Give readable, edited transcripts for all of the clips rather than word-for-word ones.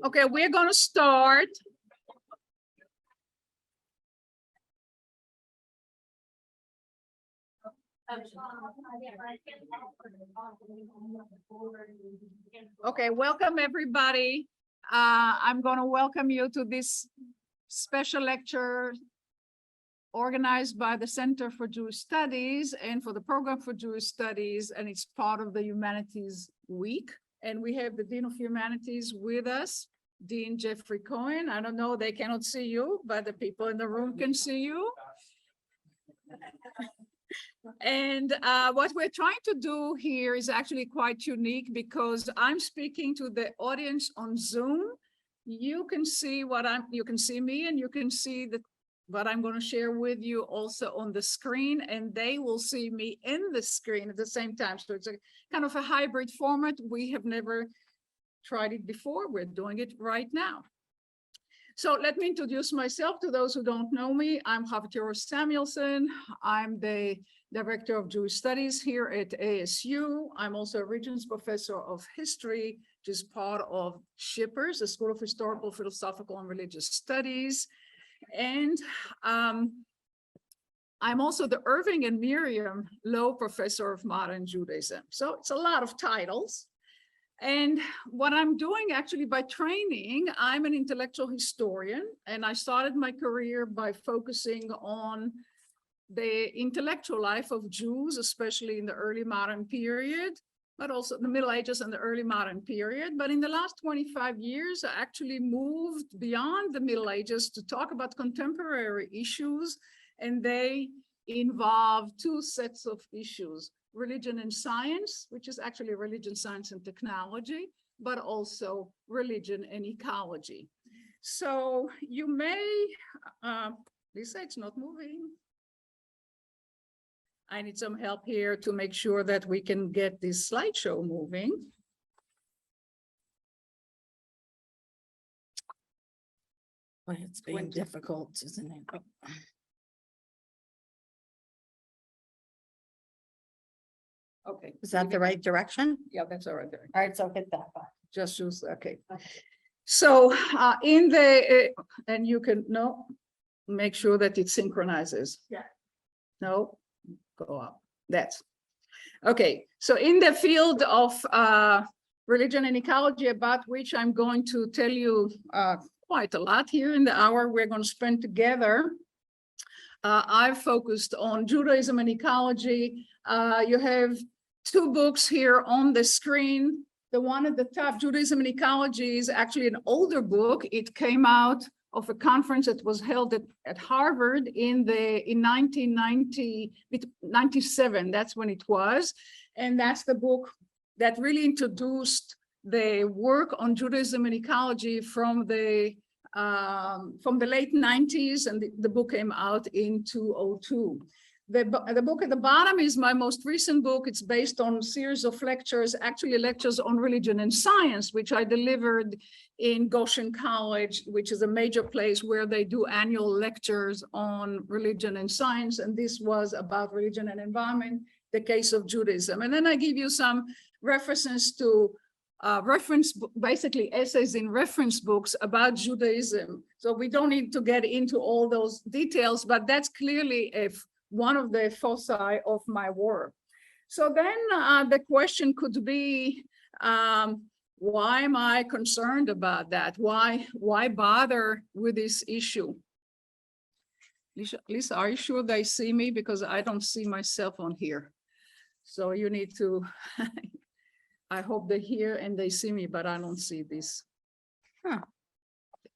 Okay, we're going to start. Okay, welcome everybody. I'm going to welcome you to this special lecture organized by the Center for Jewish Studies and for the Program for Jewish Studies, and it's part of the Humanities Week. And we have the Dean of Humanities with us, Dean Jeffrey Cohen. I don't know, they cannot see you, but the people in the room can see you. And what we're trying to do here is actually quite unique because I'm speaking to the audience on Zoom. You can see you can see me, and you can see what I'm going to share with you also on the screen, and they will see me in the screen at the same time. So it's a kind of a hybrid format. We have never tried it before. We're doing it right now. So let me introduce myself to those who don't know me. I'm Hava Tirosh-Samuelson. I'm the Director of Jewish Studies here at ASU. I'm also a Regents Professor of History, which is part of Shippers, the School of Historical, Philosophical, and Religious Studies. And I'm also the Irving and Miriam Lowe Professor of Modern Judaism. So it's a lot of titles. And what I'm doing actually by training, I'm an intellectual historian, and I started my career by focusing on the intellectual life of Jews, especially in the early modern period, but also the Middle Ages and the early modern period. But in the last 25 years, I actually moved beyond the Middle Ages to talk about contemporary issues, and they involve two sets of issues: religion and science, which is actually religion, science, and technology, but also religion and ecology. So you may, Lisa, it's not moving. I need some help here to make sure that we can get this slideshow moving. Well, it's being difficult, isn't it? Okay. Is that the right direction? Yeah, that's all right there. All right, so hit that button. Just use, okay. So in the, and you can, no, make sure that it synchronizes. Yeah. No, go up. That's, okay. So in the field of religion and ecology, about which I'm going to tell you quite a lot here in the hour we're going to spend together, I've focused on Judaism and ecology. You have two books here on the screen. The one at the top, Judaism and Ecology, is actually an older book. It came out of a conference that was held at Harvard in 1997. That's when it was. And that's the book that really introduced the work on Judaism and ecology from the late 90s, and the book came out in 2002. The book at the bottom is my most recent book. It's based on a series of lectures, actually lectures on religion and science, which I delivered in Goshen College, which is a major place where they do annual lectures on religion and science. And this was about religion and environment, the case of Judaism. And then I give you some references to basically essays in reference books about Judaism. So we don't need to get into all those details, but that's clearly one of the foci of my work. So then the question could be, why am I concerned about that? Why bother with this issue? Lisa, are you sure they see me? Because I don't see myself on here. So you need to, I hope they hear and they see me, but I don't see this. Huh.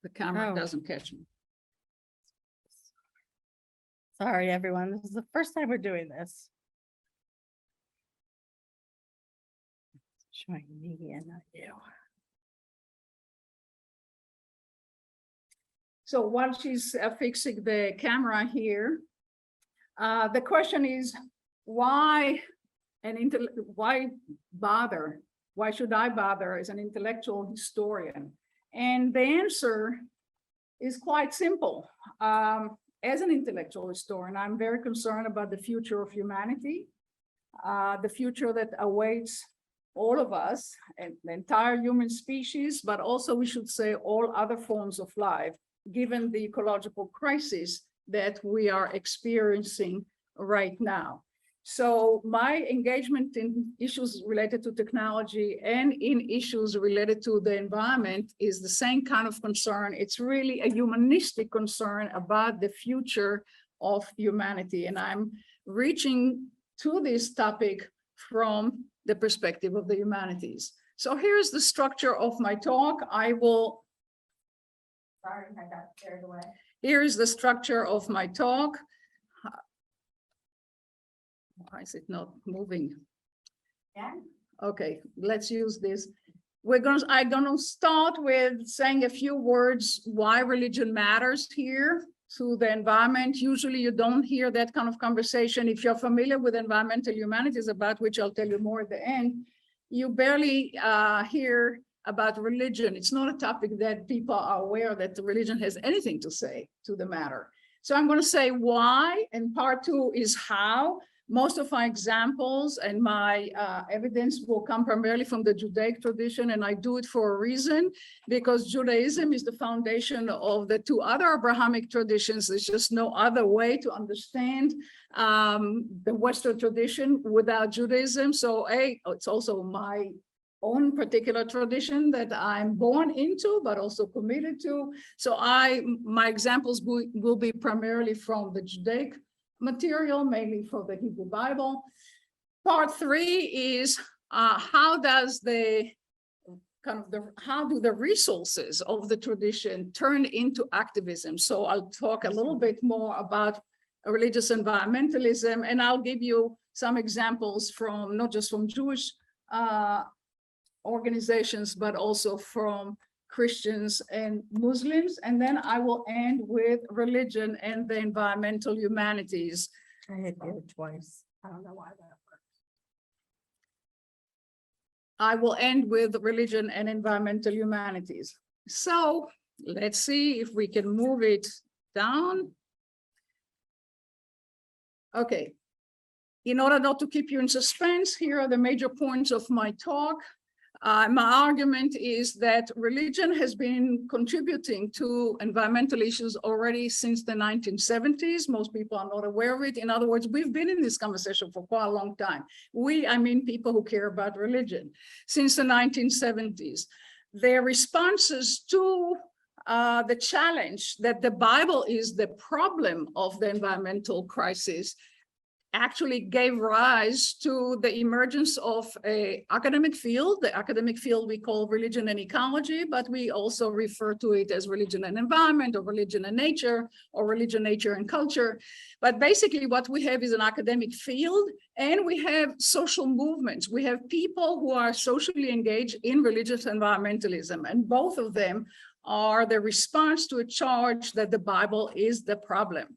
The camera doesn't catch me. Sorry, everyone. This is the first time we're doing this. Showing me and not you. So while she's fixing the camera here, the question is, why bother? Why should I bother as an intellectual historian? And the answer is quite simple. As an intellectual historian, I'm very concerned about the future of humanity, the future that awaits all of us and the entire human species, but also we should say all other forms of life, given the ecological crisis that we are experiencing right now. So my engagement in issues related to technology and in issues related to the environment is the same kind of concern. It's really a humanistic concern about the future of humanity. And I'm reaching to this topic from the perspective of the humanities. So here's the structure of my talk. Sorry, I got carried away. Here is the structure of my talk. Why is it not moving? Yeah. Okay, let's use this. I'm gonna start with saying a few words why religion matters here to the environment. Usually you don't hear that kind of conversation. If you're familiar with environmental humanities, about which I'll tell you more at the end, you barely hear about religion. It's not a topic that people are aware that the religion has anything to say to the matter. So I'm going to say why, and part two is how. Most of my examples and my evidence will come primarily from the Judaic tradition, and I do it for a reason, because Judaism is the foundation of the two other Abrahamic traditions. There's just no other way to understand the Western tradition without Judaism. So it's also my own particular tradition that I'm born into, but also committed to. So my examples will be primarily from the Judaic material, mainly for the Hebrew Bible. Part three is how do the resources of the tradition turn into activism? So I'll talk a little bit more about religious environmentalism, and I'll give you some examples from not just from Jewish organizations, but also from Christians and Muslims. And then I will end with religion and the environmental humanities. I hit here twice. I don't know why that works. I will end with religion and environmental humanities. So let's see if we can move it down. Okay. In order not to keep you in suspense, here are the major points of my talk. My argument is that religion has been contributing to environmental issues already since the 1970s. Most people are not aware of it. In other words, we've been in this conversation for quite a long time. I mean people who care about religion, since the 1970s. Their responses to the challenge that the Bible is the problem of the environmental crisis actually gave rise to the emergence of an academic field. The academic field we call religion and ecology, but we also refer to it as religion and environment, or religion and nature, or religion, nature, and culture. But basically what we have is an academic field, and we have social movements. We have people who are socially engaged in religious environmentalism, and both of them are the response to a charge that the Bible is the problem.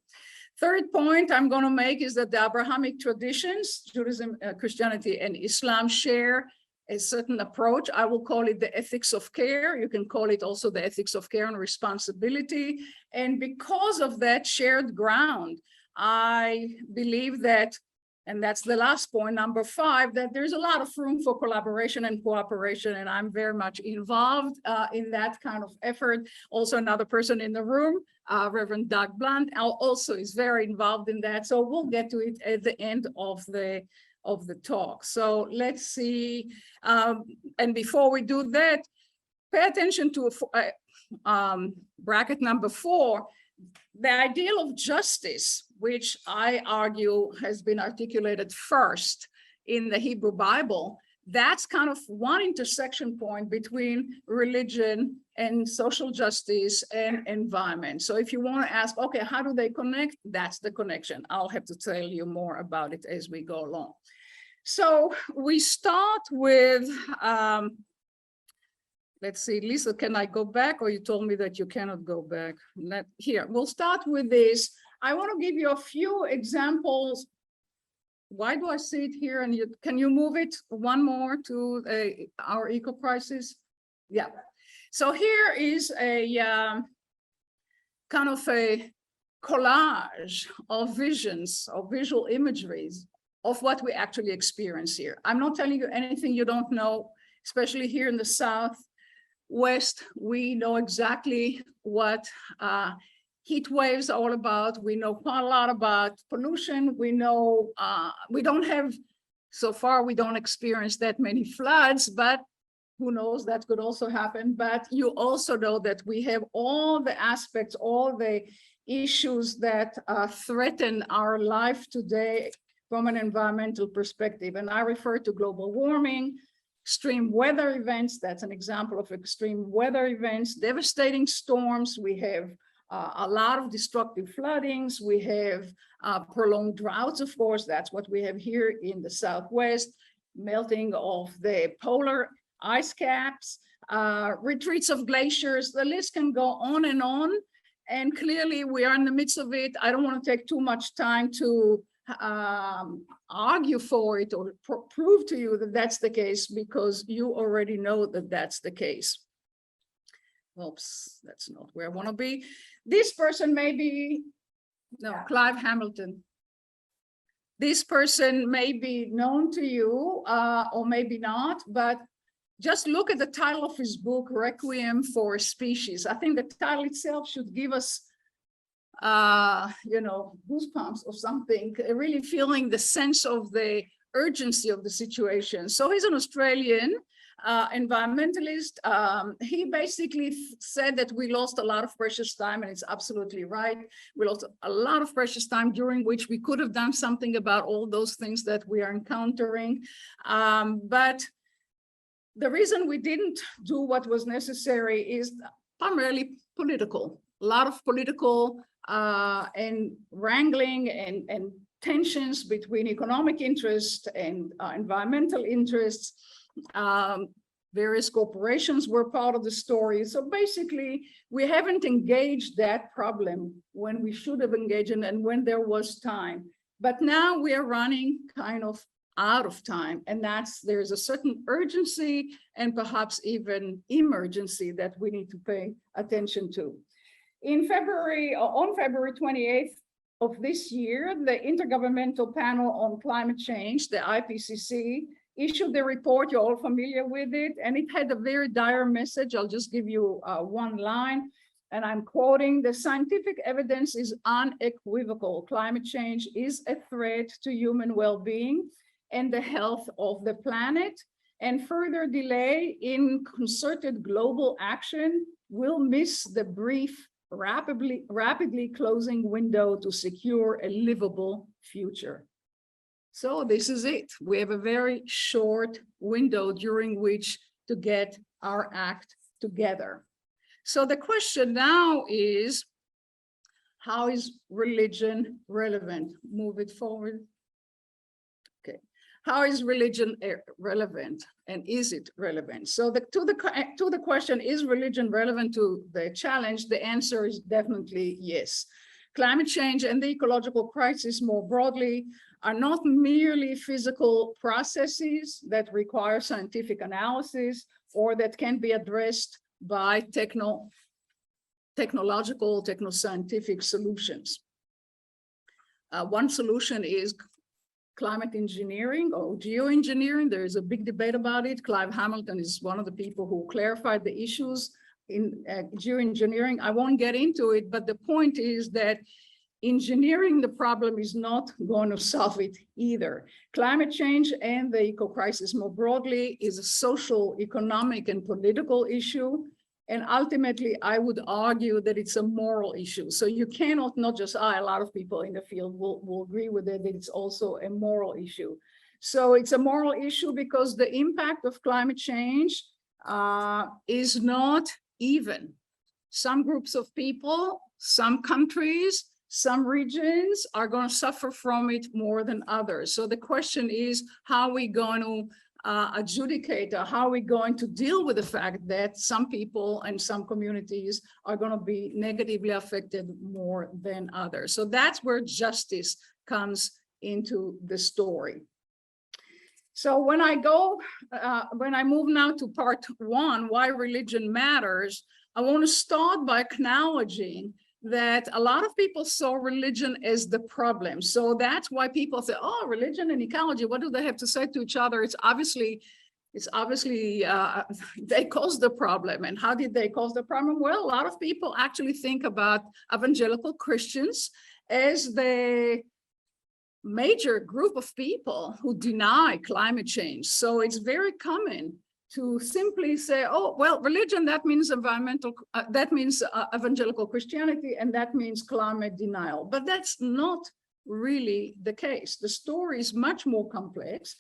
Third point I'm going to make is that the Abrahamic traditions, Judaism, Christianity, and Islam share a certain approach. I will call it the ethics of care. You can call it also the ethics of care and responsibility. And because of that shared ground, I believe that, and that's the last point, number 5, that there's a lot of room for collaboration and cooperation, and I'm very much involved in that kind of effort. Also, another person in the room, Reverend Doug Blunt, also is very involved in that. So we'll get to it at the end of the talk. So let's see. And before we do that, pay attention to bracket number 4. The ideal of justice, which I argue has been articulated first in the Hebrew Bible, that's kind of one intersection point between religion and social justice and environment. So if you want to ask, okay, how do they connect? That's the connection. I'll have to tell you more about it as we go along. So we start with, let's see, Lisa, can I go back, or you told me that you cannot go back? Here, we'll start with this. I want to give you a few examples. Why do I see it here? And can you move it one more to our eco crisis? Yeah. So here is a kind of a collage of visions, of visual imageries of what we actually experience here. I'm not telling you anything you don't know, especially here in the Southwest. We know exactly what heat waves are all about. We know quite a lot about pollution. We know so far we don't experience that many floods, but who knows, that could also happen. But you also know that we have all the aspects, all the issues that threaten our life today from an environmental perspective. And I refer to global warming, extreme weather events. That's an example of extreme weather events, devastating storms. We have a lot of destructive floodings. We have prolonged droughts, of course. That's what we have here in the Southwest, melting of the polar ice caps, retreats of glaciers. The list can go on. And clearly we are in the midst of it. I don't want to take too much time to argue for it or prove to you that that's the case, because you already know that that's the case. Oops, that's not where I want to be. This person may be, no, Clive Hamilton. This person may be known to you or maybe not, but just look at the title of his book, Requiem for a Species. I think the title itself should give us, goosebumps or something, really feeling the sense of the urgency of the situation. So he's an Australian environmentalist. He basically said that we lost a lot of precious time, and it's absolutely right. We lost a lot of precious time during which we could have done something about all those things that we are encountering. But the reason we didn't do what was necessary is primarily political. A lot of political and wrangling and tensions between economic interests and environmental interests. Various corporations were part of the story. So basically, we haven't engaged that problem when we should have engaged in and when there was time. But now we are running kind of out of time, and there's a certain urgency and perhaps even emergency that we need to pay attention to. On February 28th of this year, the Intergovernmental Panel on Climate Change, the IPCC, issued the report. You're all familiar with it, and it had a very dire message. I'll just give you one line, and I'm quoting: "The scientific evidence is unequivocal. Climate change is a threat to human well-being and the health of the planet, and further delay in concerted global action will miss the brief, rapidly closing window to secure a livable future." So this is it. We have a very short window during which to get our act together. So the question now is, how is religion relevant? Move it forward. Okay. How is religion relevant, and is it relevant? So to the question, is religion relevant to the challenge? The answer is definitely yes. Climate change and the ecological crisis more broadly are not merely physical processes that require scientific analysis or that can be addressed by techno-scientific solutions. One solution is climate engineering or geoengineering. There is a big debate about it. Clive Hamilton is one of the people who clarified the issues in geoengineering. I won't get into it, but the point is that engineering the problem is not going to solve it either. Climate change and the eco-crisis more broadly is a social, economic, and political issue. And ultimately, I would argue that it's a moral issue. So you cannot not just, a lot of people in the field will agree with it, that it's also a moral issue. So it's a moral issue because the impact of climate change is not even. Some groups of people, some countries, some regions are going to suffer from it more than others. So the question is, how are we going to adjudicate, or how are we going to deal with the fact that some people and some communities are going to be negatively affected more than others? So that's where justice comes into the story. So when I move now to part one, why religion matters, I want to start by acknowledging that a lot of people saw religion as the problem. So that's why people say, oh, religion and ecology, what do they have to say to each other? It's obviously they caused the problem. And how did they cause the problem? Well, a lot of people actually think about evangelical Christians as the major group of people who deny climate change. So it's very common to simply say, oh, well, religion, that means evangelical Christianity, and that means climate denial. But that's not really the case. The story is much more complex.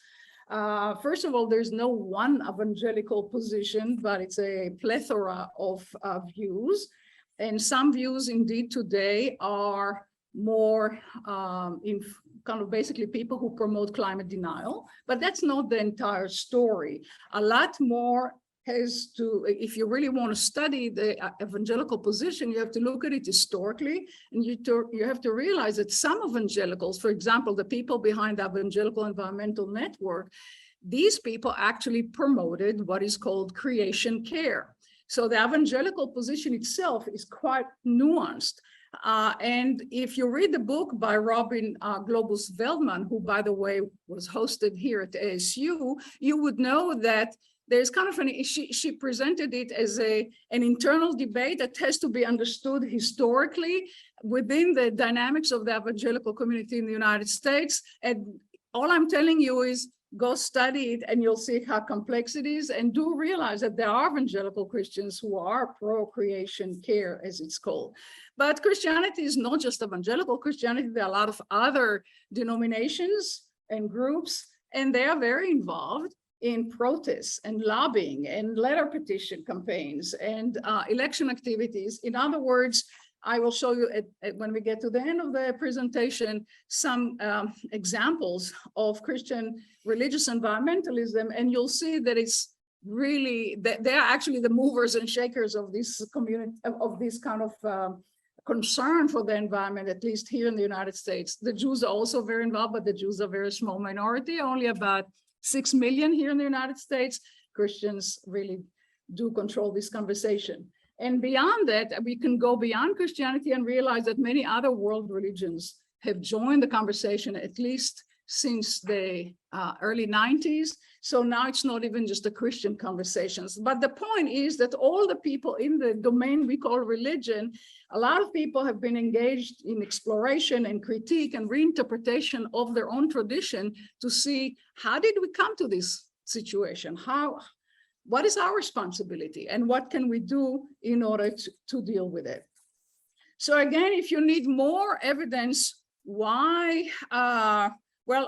First of all, there's no one evangelical position, but it's a plethora of views. And some views indeed today are more in kind of basically people who promote climate denial, but that's not the entire story. A lot more has to, if you really want to study the evangelical position, you have to look at it historically, and you have to realize that some evangelicals, for example, the people behind the Evangelical Environmental Network, these people actually promoted what is called creation care. So the evangelical position itself is quite nuanced. And if you read the book by Robin Globus Veldman, who, by the way, was hosted here at ASU, you would know that there's kind of she presented it as an internal debate that has to be understood historically within the dynamics of the evangelical community in the United States. And all I'm telling you is go study it and you'll see how complex it is. And do realize that there are evangelical Christians who are pro-creation care, as it's called. But Christianity is not just evangelical Christianity. There are a lot of other denominations and groups, and they are very involved in protests and lobbying and letter petition campaigns and election activities. In other words, I will show you when we get to the end of the presentation some examples of Christian religious environmentalism, and you'll see that it's really that they're actually the movers and shakers of this community, of this kind of concern for the environment, at least here in the United States. The Jews are also very involved, but the Jews are a very small minority, only about 6 million here in the United States. Christians really do control this conversation. And beyond that, we can go beyond Christianity and realize that many other world religions have joined the conversation, at least since the early 90s. So now it's not even just the Christian conversations. But the point is that all the people in the domain we call religion, a lot of people have been engaged in exploration and critique and reinterpretation of their own tradition to see, how did we come to this situation? What is our responsibility, and what can we do in order to deal with it? So again, if you need more evidence why, well,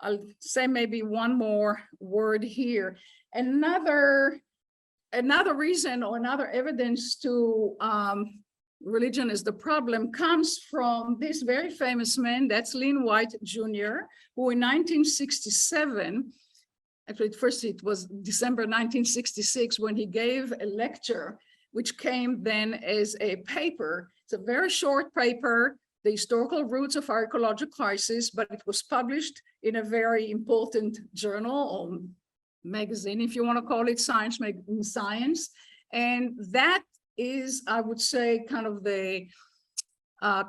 I'll say maybe one more word here. Another reason or another evidence to religion is the problem comes from this very famous man, that's Lynn White Jr., who in 1967, actually, first it was December 1966 when he gave a lecture, which came then as a paper. It's a very short paper, The Historical Roots of Our Ecological Crisis, but it was published in a very important journal or magazine, if you want to call it, Science. And that is, I would say, kind of the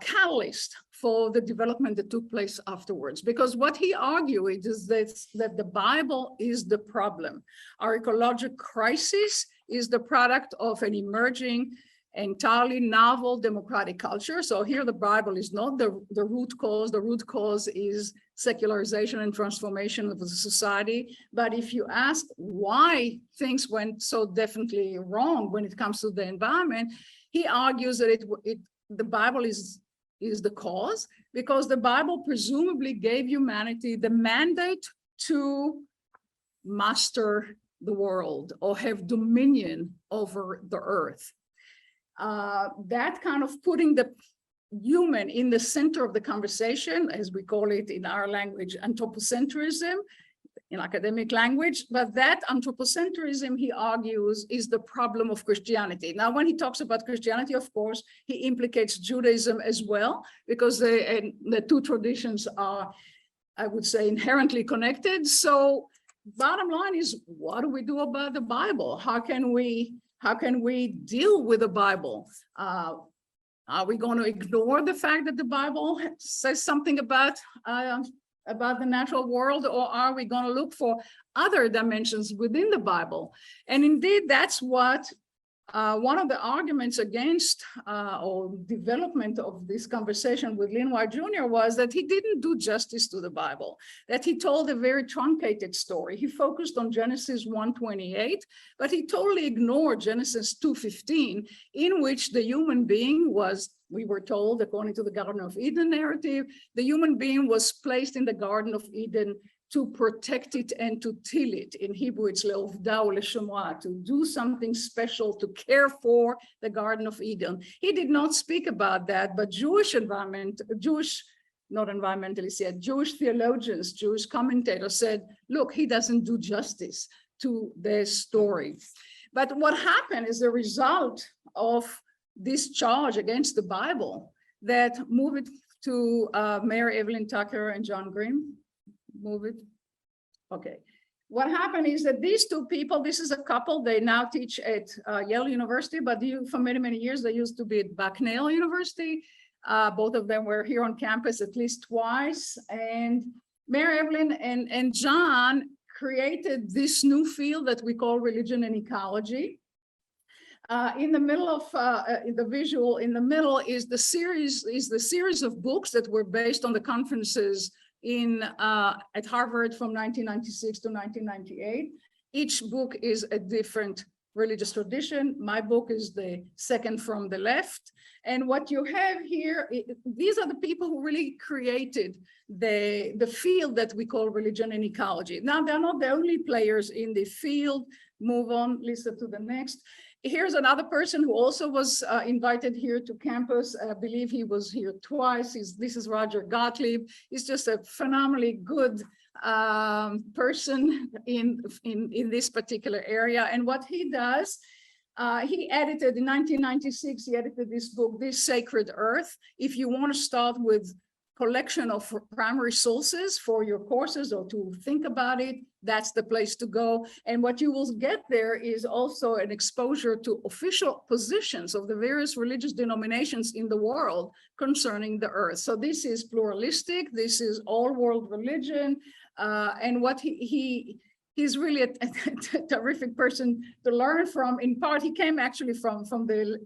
catalyst for the development that took place afterwards. Because what he argued is that the Bible is the problem. Our ecological crisis is the product of an emerging, entirely novel democratic culture. So here the Bible is not the root cause. The root cause is secularization and transformation of the society. But if you ask why things went so definitely wrong when it comes to the environment, he argues that the Bible is the cause, because the Bible presumably gave humanity the mandate to master the world or have dominion over the earth. That kind of putting the human in the center of the conversation, as we call it in our language, anthropocentrism, in academic language, but that anthropocentrism, he argues, is the problem of Christianity. Now, when he talks about Christianity, of course, he implicates Judaism as well, because the two traditions are, I would say, inherently connected. So bottom line is, what do we do about the Bible? How can we deal with the Bible? Are we going to ignore the fact that the Bible says something about the natural world, or are we going to look for other dimensions within the Bible? And indeed, that's what one of the arguments against or development of this conversation with Lynn White Jr. was that he didn't do justice to the Bible, that he told a very truncated story. He focused on Genesis 1:28, but he totally ignored Genesis 2:15, in which the human being was, we were told, according to the Garden of Eden narrative, the human being was placed in the Garden of Eden to protect it and to till it. In Hebrew, it's le'ovda or le'shomra, to do something special, to care for the Garden of Eden. He did not speak about that, but Jewish theologians, Jewish commentators said, look, he doesn't do justice to their story. But what happened is the result of this charge against the Bible, that move it to Mayor Evelyn Tucker and John Green. Move it. Okay. What happened is that these two people, this is a couple, they now teach at Yale University, but for many, many years, they used to be at Bucknell University. Both of them were here on campus at least twice. And Mayor Evelyn and John created this new field that we call religion and ecology. In the middle of the visual, in the middle is the series of books that were based on the conferences at Harvard from 1996 to 1998. Each book is a different religious tradition. My book is the second from the left. And what you have here, these are the people who really created the field that we call religion and ecology. Now, they're not the only players in the field. Move on, Lisa, to the next. Here's another person who also was invited here to campus. I believe he was here twice. This is Roger Gottlieb. He's just a phenomenally good person in this particular area. And what he does, he edited in 1996, he edited this book, This Sacred Earth. If you want to start with collection of primary sources for your courses or to think about it, that's the place to go. And what you will get there is also an exposure to official positions of the various religious denominations in the world concerning the earth. So this is pluralistic, this is all world religion, and what he's really a terrific person to learn from. In part, he came actually from the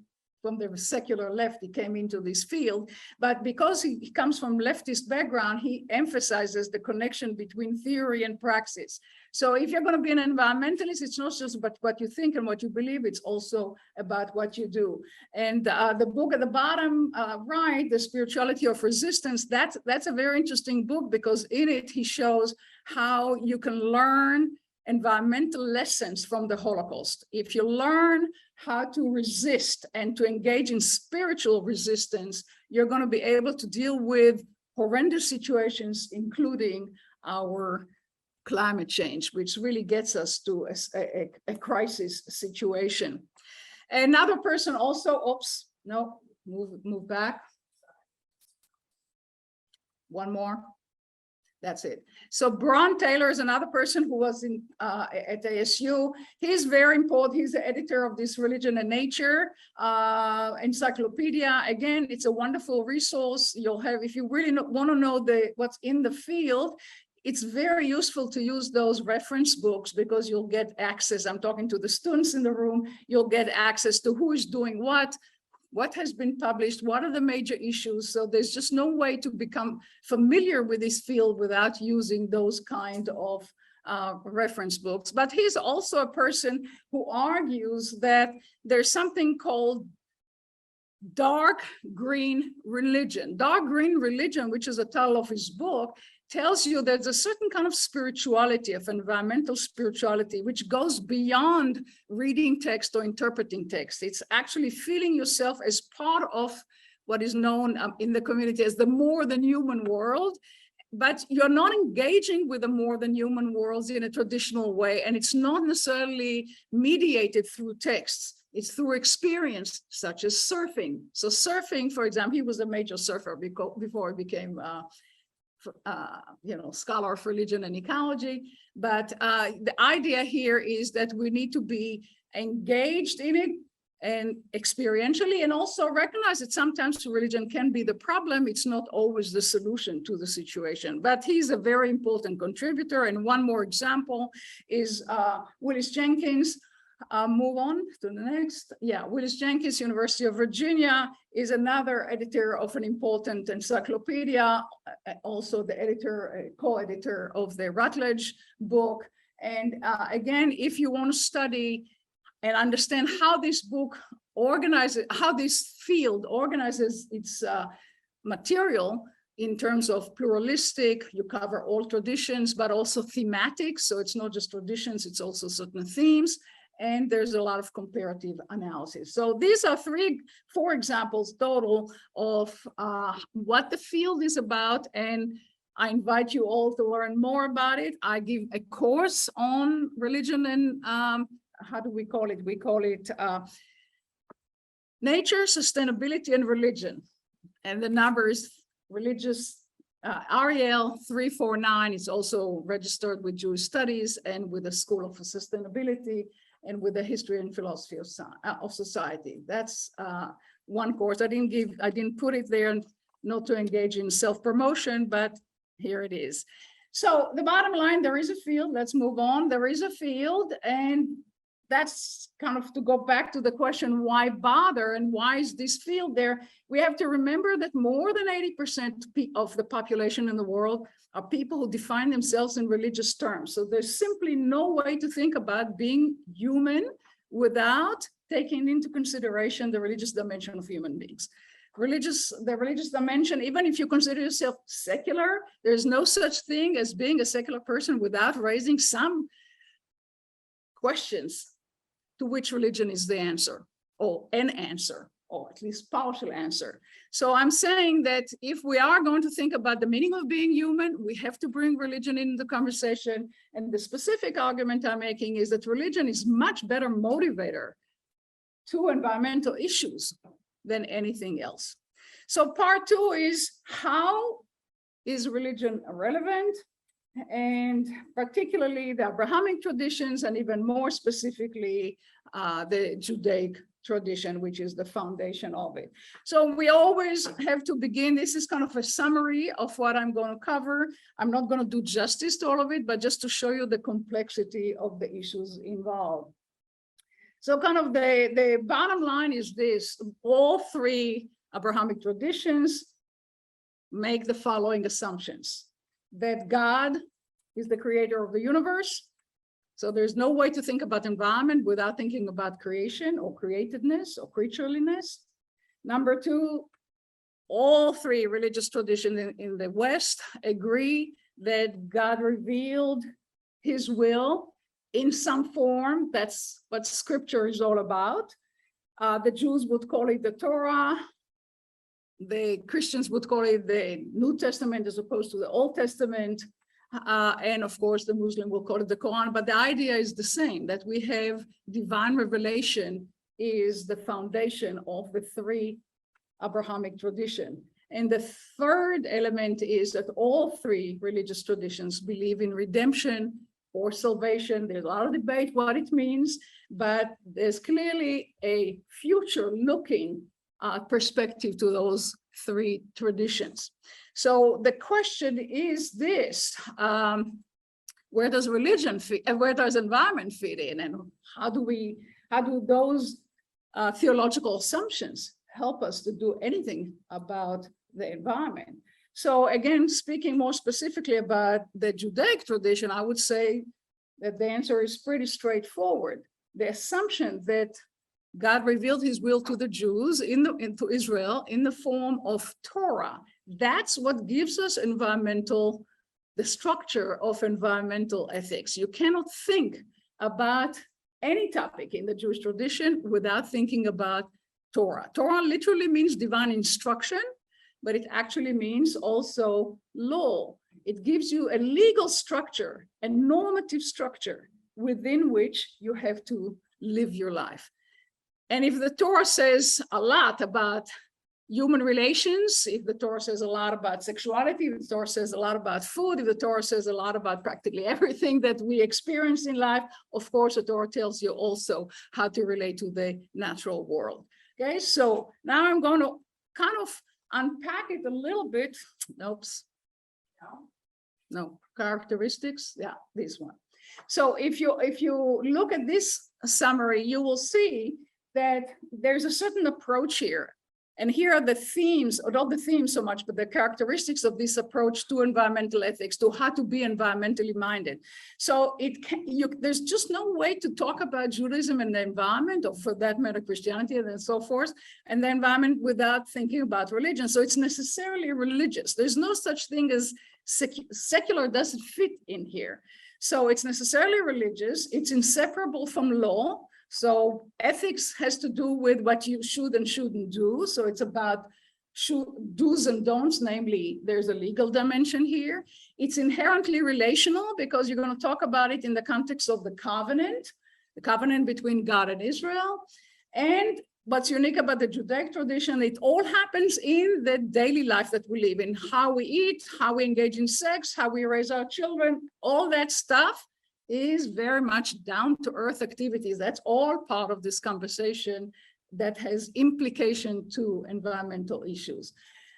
secular left, he came into this field, but because he comes from leftist background, he emphasizes the connection between theory and praxis. So if you're going to be an environmentalist, it's not just about what you think and what you believe, it's also about what you do. And the book at the bottom right, The Spirituality of Resistance, that's a very interesting book, because in it he shows how you can learn environmental lessons from the Holocaust. If you learn how to resist and to engage in spiritual resistance, you're going to be able to deal with horrendous situations, including our climate change, which really gets us to a crisis situation. Another person also, oops, no, move back. One more. That's it. So Bron Taylor is another person who was at ASU. He's very important. He's the editor of this Religion and Nature encyclopedia. Again, it's a wonderful resource. You'll have, if you really want to know what's in the field, it's very useful to use those reference books, because you'll get access. I'm talking to the students in the room. You'll get access to who is doing what has been published, what are the major issues. So there's just no way to become familiar with this field without using those kind of reference books. But he's also a person who argues that there's something called dark green religion. Dark green religion, which is the title of his book, tells you there's a certain kind of spirituality, of environmental spirituality, which goes beyond reading text or interpreting text. It's actually feeling yourself as part of what is known in the community as the more than human world, but you're not engaging with the more than human worlds in a traditional way, and it's not necessarily mediated through texts. It's through experience, such as surfing. So surfing, for example, he was a major surfer before he became scholar of religion and ecology. But the idea here is that we need to be engaged in it, and experientially, and also recognize that sometimes religion can be the problem. It's not always the solution to the situation, but he's a very important contributor. And one more example is Willis Jenkins. Move on to the next. Yeah, Willis Jenkins, University of Virginia, is another editor of an important encyclopedia, also the editor, co-editor of the Routledge book. And again, if you want to study and understand how this book organizes, how this field organizes its material in terms of pluralistic, you cover all traditions, but also thematic. So it's not just traditions, it's also certain themes. And there's a lot of comparative analysis. So these are 4 examples total of what the field is about. And I invite you all to learn more about it. I give a course on religion and how do we call it? We call it Nature, Sustainability, and Religion. And the number is religious REL 349. It's also registered with Jewish Studies and with the School of Sustainability and with the History and Philosophy of Society. That's one course. I didn't put it there not to engage in self-promotion, but here it is. So the bottom line, there is a field. Let's move on. There is a field, and that's kind of to go back to the question, why bother and why is this field there? We have to remember that more than 80% of the population in the world are people who define themselves in religious terms. So there's simply no way to think about being human without taking into consideration the religious dimension of human beings. The religious dimension, even if you consider yourself secular, there's no such thing as being a secular person without raising some questions to which religion is the answer, or an answer, or at least partial answer. So I'm saying that if we are going to think about the meaning of being human, we have to bring religion into the conversation. And the specific argument I'm making is that religion is much better motivator to environmental issues than anything else. So part 2 is, how is religion relevant? And particularly the Abrahamic traditions, and even more specifically, the Judaic tradition, which is the foundation of it. So we always have to begin. This is kind of a summary of what I'm going to cover. I'm not going to do justice to all of it, but just to show you the complexity of the issues involved. So kind of the bottom line is this: all 3 Abrahamic traditions make the following assumptions: that God is the creator of the universe. So there's no way to think about environment without thinking about creation or createdness or creatureliness. Number 2, all 3 religious traditions in the West agree that God revealed his will in some form. That's what scripture is all about. The Jews would call it the Torah. The Christians would call it the New Testament as opposed to the Old Testament. And of course, the Muslim will call it the Quran. But the idea is the same, that we have divine revelation is the foundation of the 3 Abrahamic tradition. And the third element is that all 3 religious traditions believe in redemption or salvation. There's a lot of debate what it means, but there's clearly a future-looking perspective to those 3 traditions. So the question is this: where does religion fit, and where does environment fit in, and how do those theological assumptions help us to do anything about the environment? So again, speaking more specifically about the Judaic tradition, I would say that the answer is pretty straightforward. The assumption that God revealed his will to the Jews into Israel in the form of Torah. That's what gives us the structure of environmental ethics. You cannot think about any topic in the Jewish tradition without thinking about Torah. Torah literally means divine instruction, but it actually means also law. It gives you a legal structure, a normative structure within which you have to live your life. And if the Torah says a lot about human relations. If the Torah says a lot about sexuality, if the Torah says a lot about food, if the Torah says a lot about practically everything that we experience in life, of course, the Torah tells you also how to relate to the natural world. Okay, so now I'm going to kind of unpack it a little bit. Oops. No, characteristics. Yeah, this one. So if you look at this summary, you will see that there's a certain approach here. And here are the themes, or not the themes so much, but the characteristics of this approach to environmental ethics, to how to be environmentally minded. So there's just no way to talk about Judaism and the environment, or for that matter, Christianity and so forth, and the environment without thinking about religion. So it's necessarily religious. There's no such thing as secular doesn't fit in here. So it's necessarily religious. It's inseparable from law. So ethics has to do with what you should and shouldn't do. So it's about do's and don'ts, namely there's a legal dimension here. It's inherently relational because you're going to talk about it in the context of the covenant between God and Israel. And what's unique about the Judaic tradition, it all happens in the daily life that we live in, how we eat, how we engage in sex, how we raise our children, all that stuff is very much down-to-earth activities. That's all part of this conversation that has implication to environmental issues.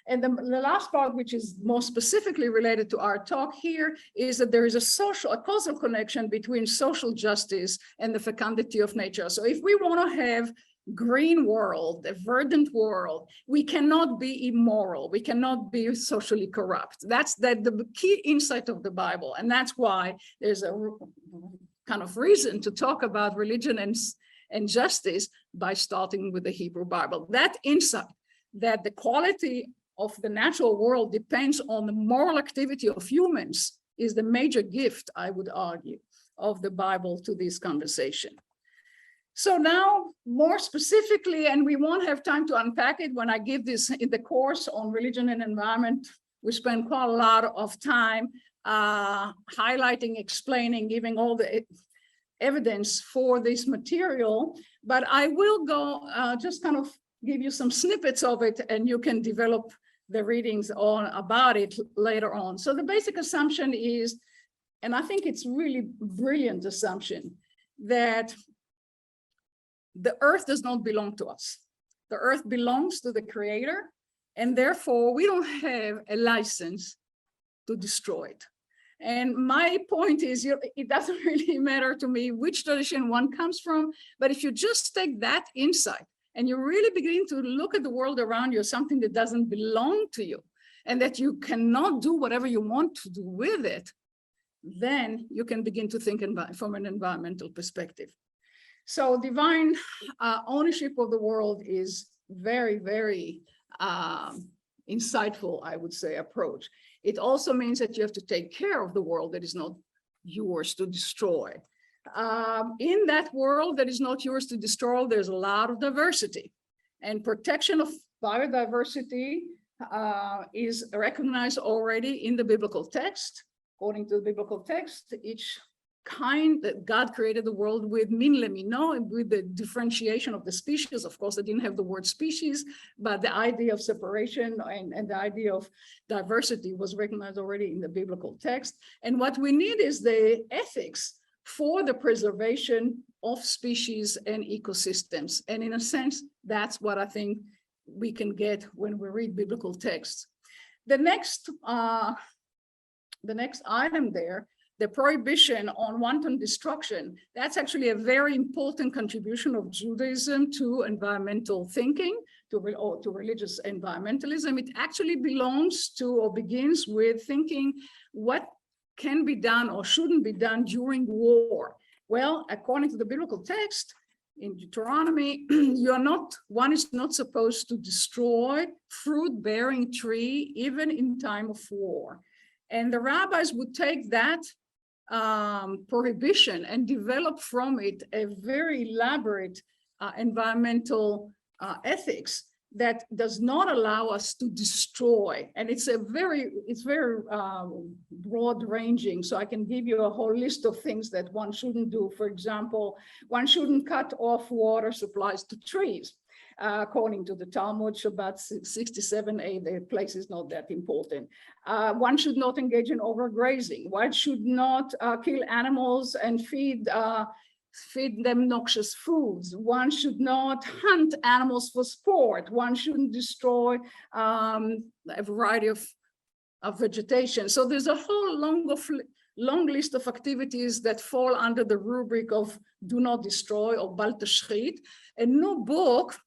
And the last part, which is more specifically related to our talk here, is that there is a causal connection between social justice and the fecundity of nature. So if we want to have green world, a verdant world, we cannot be immoral. We cannot be socially corrupt. That's the key insight of the Bible. And that's why there's a kind of reason to talk about religion and justice by starting with the Hebrew Bible. That insight that the quality of the natural world depends on the moral activity of humans is the major gift, I would argue, of the Bible to this conversation. So now, more specifically, and we won't have time to unpack it when I give this in the course on religion and environment, we spend quite a lot of time highlighting, explaining, giving all the evidence for this material, but I will go just kind of give you some snippets of it, and you can develop the readings about it later on. So the basic assumption is, and I think it's really brilliant assumption, that the earth does not belong to us. The earth belongs to the Creator, and therefore we don't have a license to destroy it. And my point is, it doesn't really matter to me which tradition one comes from, but if you just take that insight and you really begin to look at the world around you as something that doesn't belong to you, and that you cannot do whatever you want to do with it, then you can begin to think from an environmental perspective. So divine ownership of the world is very, very insightful, I would say, approach. It also means that you have to take care of the world that is not yours to destroy. In that world that is not yours to destroy, there's a lot of diversity, and protection of biodiversity is recognized already in the biblical text. According to the biblical text, each kind that God created the world with min lemino, and with the differentiation of the species. Of course, they didn't have the word species, but the idea of separation and the idea of diversity was recognized already in the biblical text. And what we need is the ethics for the preservation of species and ecosystems. And in a sense, that's what I think we can get when we read biblical texts. The next item there, the prohibition on wanton destruction, that's actually a very important contribution of Judaism to environmental thinking, to religious environmentalism. It actually belongs to, or begins with, thinking what can be done or shouldn't be done during war. Well, according to the biblical text in Deuteronomy, one is not supposed to destroy fruit-bearing tree even in time of war. And the rabbis would take that prohibition and develop from it a very elaborate environmental ethics that does not allow us to destroy. And it's very broad ranging. So I can give you a whole list of things that one shouldn't do. For example, one shouldn't cut off water supplies to trees. according to the Talmud, Shabbat 67a, the place is not that important. One should not engage in overgrazing. One should not kill animals and feed them noxious foods. One should not hunt animals for sport. One shouldn't destroy a variety of vegetation. So there's a whole long list of activities that fall under the rubric of do not destroy or bal tashchit. A new book,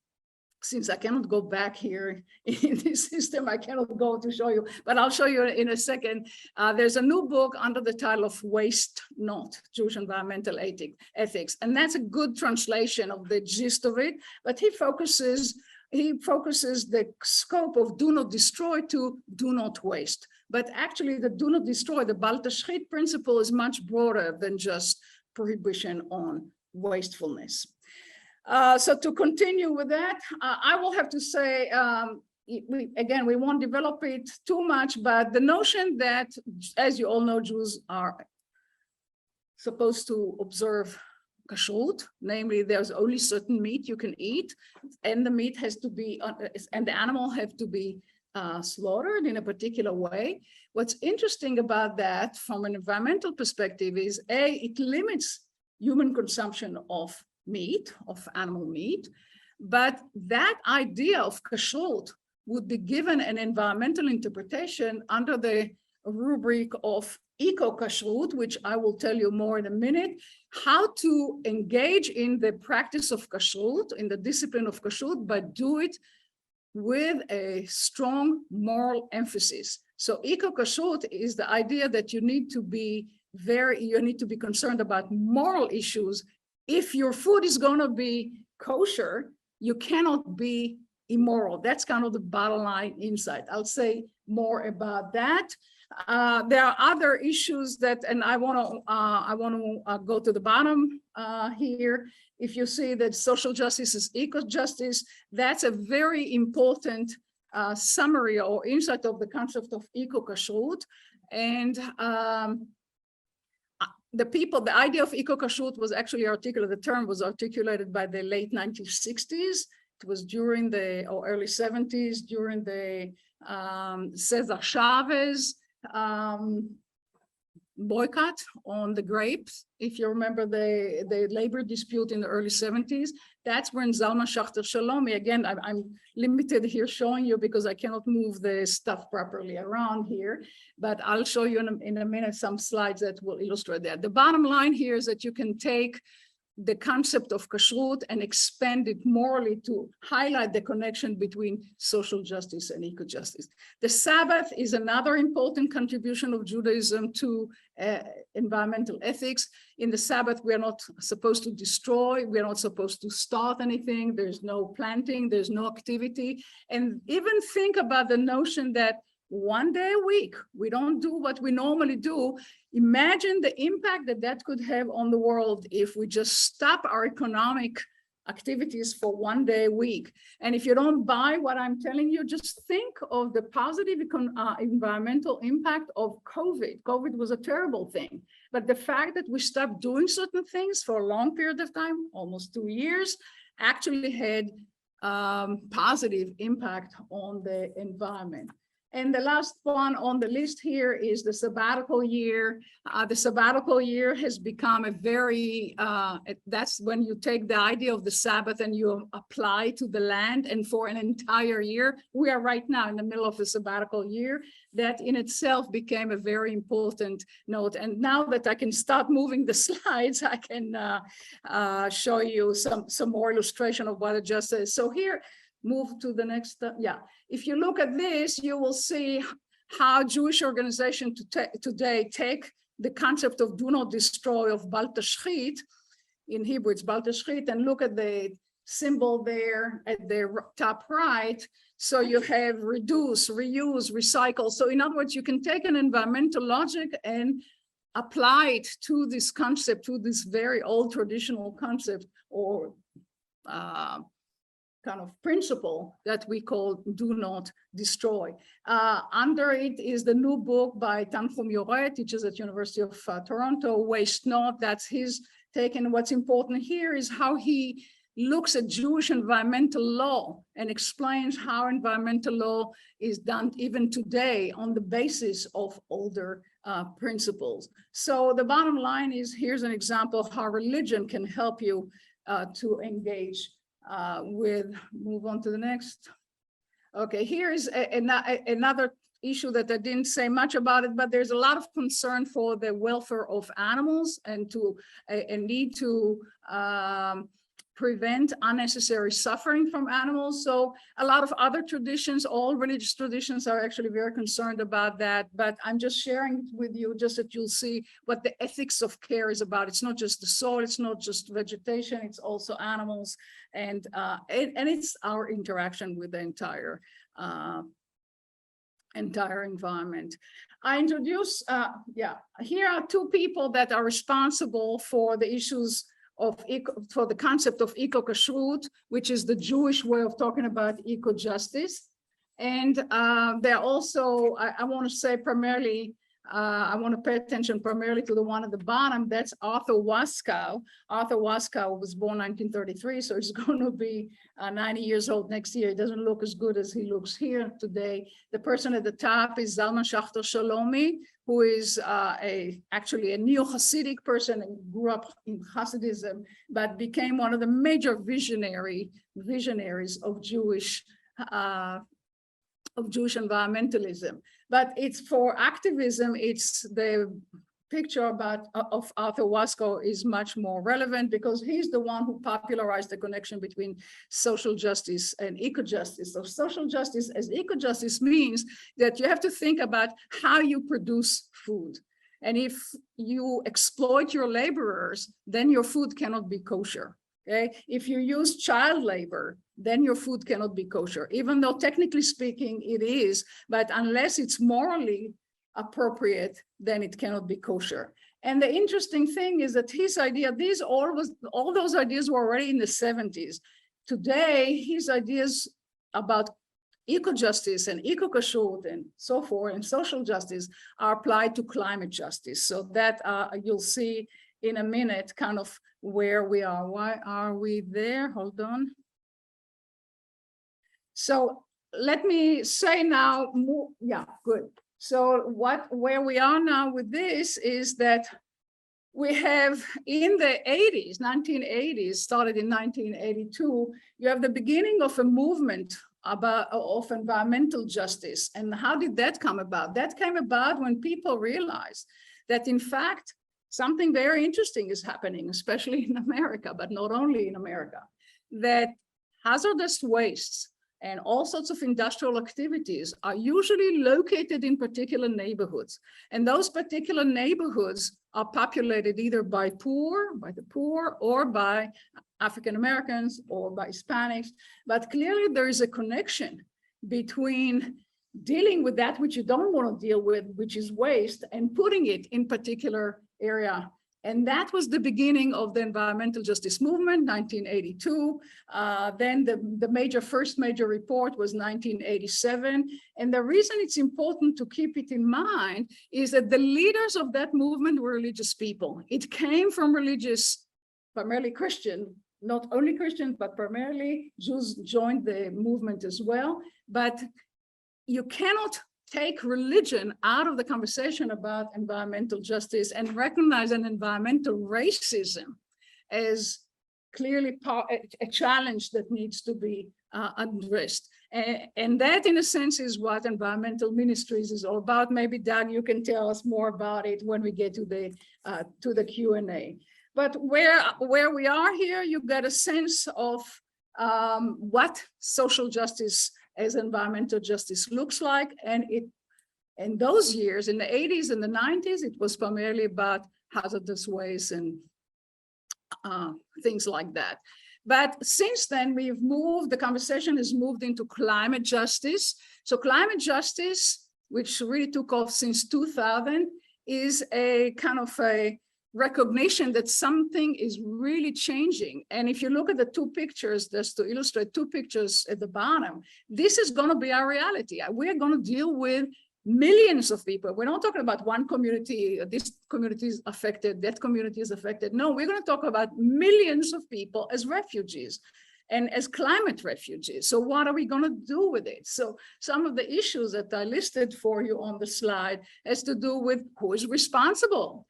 since I cannot go back here in this system, I cannot go to show you, but I'll show you in a second. There's a new book under the title of Waste Not, Jewish Environmental Ethics. And that's a good translation of the gist of it, but he focuses the scope of do not destroy to do not waste. But actually the do not destroy, the bal tashchit principle is much broader than just prohibition on wastefulness. So to continue with that, I will have to say, we won't develop it too much, but the notion that, as you all know, Jews are supposed to observe kashrut, namely there's only certain meat you can eat, and the meat has to be, and the animal have to be slaughtered in a particular way. What's interesting about that from an environmental perspective is, A, it limits human consumption of meat, of animal meat, but that idea of kashrut would be given an environmental interpretation under the rubric of eco-kashrut, which I will tell you more in a minute, how to engage in the practice of kashrut, in the discipline of kashrut, but do it with a strong moral emphasis. So eco-kashrut is the idea that you need to be concerned about moral issues. If your food is going to be kosher, you cannot be immoral. That's kind of the bottom line insight. I'll say more about that. There are other issues that, and I want to go to the bottom here. If you see that social justice is eco-justice, that's a very important summary or insight of the concept of eco-kashrut. And the idea of eco-kashrut was actually articulated, the term was articulated by the late 1960s. It was during the, or early 70s, during the Cesar Chavez boycott on the grapes. If you remember the labor dispute in the early 70s, that's when Zalman Schachter Shalomi, again, I'm limited here showing you because I cannot move the stuff properly around here, but I'll show you in a minute some slides that will illustrate that. The bottom line here is that you can take the concept of kashrut and expand it morally to highlight the connection between social justice and eco-justice. The Sabbath is another important contribution of Judaism to environmental ethics. In the Sabbath, we are not supposed to destroy, we are not supposed to start anything, there's no planting, there's no activity. And even think about the notion that one day a week, we don't do what we normally do. Imagine the impact that that could have on the world if we just stop our economic activities for one day a week. And if you don't buy what I'm telling you, just think of the positive environmental impact of COVID. COVID was a terrible thing, but the fact that we stopped doing certain things for a long period of time, almost 2 years, actually had positive impact on the environment. And the last one on the list here is the sabbatical year. The sabbatical year has become a very, that's when you take the idea of the Sabbath and you apply to the land, and for an entire year. We are right now in the middle of the sabbatical year. That in itself became a very important note. And now that I can start moving the slides, I can show you some more illustration of what it just says. So here, move to the next, yeah. If you look at this, you will see how Jewish organizations today take the concept of do not destroy of bal tashchit, in Hebrew it's bal tashchit, and look at the symbol there at the top right. So you have reduce, reuse, recycle. So in other words, you can take an environmental logic and apply it to this concept, to this very old traditional concept or kind of principle that we call do not destroy. Under it is the new book by Tanchum Yoreh, teaches at University of Toronto, Waste Not. That's his take. And what's important here is how he looks at Jewish environmental law and explains how environmental law is done even today on the basis of older principles. So the bottom line is, here's an example of how religion can help you to engage move on to the next. Okay, here is another issue that I didn't say much about it, but there's a lot of concern for the welfare of animals and to a need to prevent unnecessary suffering from animals. So a lot of other traditions, all religious traditions, are actually very concerned about that. But I'm just sharing with you just that you'll see what the ethics of care is about. It's not just the soil, it's not just vegetation, it's also animals, and it's our interaction with the entire environment. I introduce, here are two people that are responsible for the issues for the concept of eco-kashrut, which is the Jewish way of talking about eco-justice. And they're also, I want to say primarily, I want to pay attention primarily to the one at the bottom. That's Arthur Waskow. Arthur Waskow was born 1933, so he's going to be 90 years old next year. He doesn't look as good as he looks here today. The person at the top is Zalman Schachter Shalomi, who is actually a neo-Hasidic person and grew up in Hasidism, but became one of the major visionaries of Jewish environmentalism. But it's for activism, it's the picture of Arthur Waskow is much more relevant because he's the one who popularized the connection between social justice and eco-justice. So social justice as eco-justice means that you have to think about how you produce food. And if you exploit your laborers, then your food cannot be kosher. Okay, if you use child labor, then your food cannot be kosher, even though technically speaking it is, but unless it's morally appropriate, then it cannot be kosher. And the interesting thing is that his idea, all those ideas were already in the 70s. Today, his ideas about eco-justice and eco-kashrut and so forth and social justice are applied to climate justice. So that you'll see in a minute kind of where we are. Why are we there? Hold on. So let me say now, yeah, good. So where we are now with this is that we have in the 80s, 1980s, started in 1982, you have the beginning of a movement of environmental justice. And how did that come about? That came about when people realized that in fact, something very interesting is happening, especially in America, but not only in America, that hazardous wastes and all sorts of industrial activities are usually located in particular neighborhoods. And those particular neighborhoods are populated either by the poor, or by African Americans, or by Hispanics. But clearly there is a connection between dealing with that which you don't want to deal with, which is waste, and putting it in particular area. And that was the beginning of the environmental justice movement, 1982. Then the first major report was 1987. And the reason it's important to keep it in mind is that the leaders of that movement were religious people. It came from religious, primarily Christian, not only Christians, but primarily Jews joined the movement as well. But you cannot take religion out of the conversation about environmental justice and recognize an environmental racism as clearly a challenge that needs to be addressed. And that, in a sense, is what environmental ministries is all about. Maybe, Doug, you can tell us more about it when we get to the Q&A. But where we are here, you get a sense of what social justice as environmental justice looks like. And in those years, in the 80s and the 90s, it was primarily about hazardous waste and things like that. But since then, the conversation has moved into climate justice. So climate justice, which really took off since 2000, is a kind of a recognition that something is really changing. And if you look at the two pictures, just to illustrate two pictures at the bottom, this is going to be our reality. We're going to deal with millions of people. We're not talking about one community, this community is affected, that community is affected. No, we're going to talk about millions of people as refugees and as climate refugees. So what are we going to do with it? So some of the issues that I listed for you on the slide has to do with who is responsible.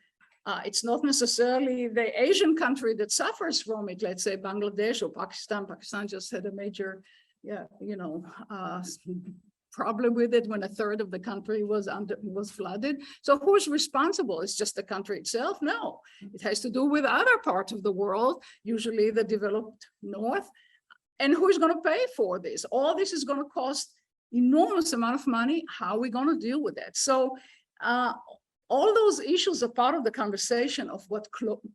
It's not necessarily the Asian country that suffers from it, let's say Bangladesh or Pakistan. Pakistan just had a major, problem with it when a third of the country was flooded. So who's responsible? It's just the country itself? No, it has to do with other parts of the world, usually the developed north. And who's going to pay for this? All this is going to cost enormous amount of money. How are we going to deal with that? So all those issues are part of the conversation of what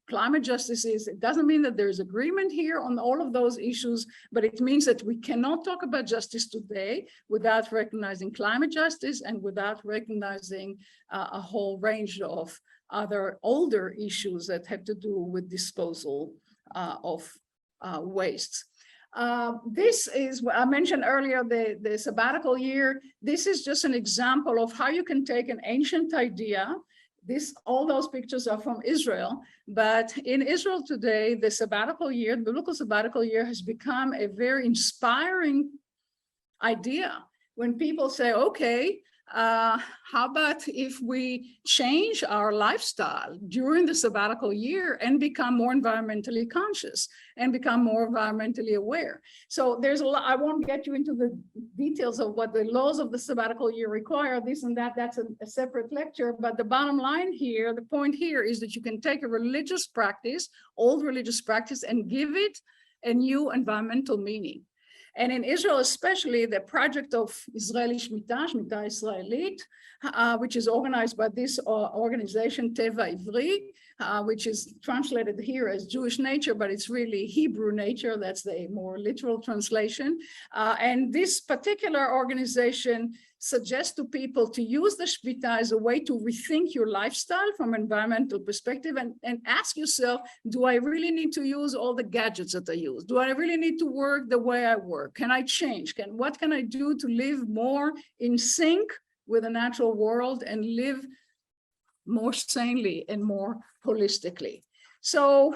climate justice is. It doesn't mean that there's agreement here on all of those issues, but it means that we cannot talk about justice today without recognizing climate justice and without recognizing a whole range of other older issues that have to do with disposal of wastes. This is what I mentioned earlier, the sabbatical year. This is just an example of how you can take an ancient idea. All those pictures are from Israel, but in Israel today, the sabbatical year, the biblical sabbatical year has become a very inspiring idea. When people say, okay, how about if we change our lifestyle during the sabbatical year and become more environmentally conscious and become more environmentally aware? So there's a lot, I won't get you into the details of what the laws of the sabbatical year require, this and that, that's a separate lecture. But the bottom line here, the point here is that you can take a religious practice, old religious practice, and give it a new environmental meaning. And in Israel, especially, the project of Israeli Shmita Israelit, which is organized by this organization, Teva Ivri, which is translated here as Jewish nature, but it's really Hebrew nature. That's the more literal translation. And this particular organization suggests to people to use the Shmita as a way to rethink your lifestyle from an environmental perspective and ask yourself, do I really need to use all the gadgets that I use? Do I really need to work the way I work? Can I change? What can I do to live more in sync with the natural world and live more sanely and more holistically? So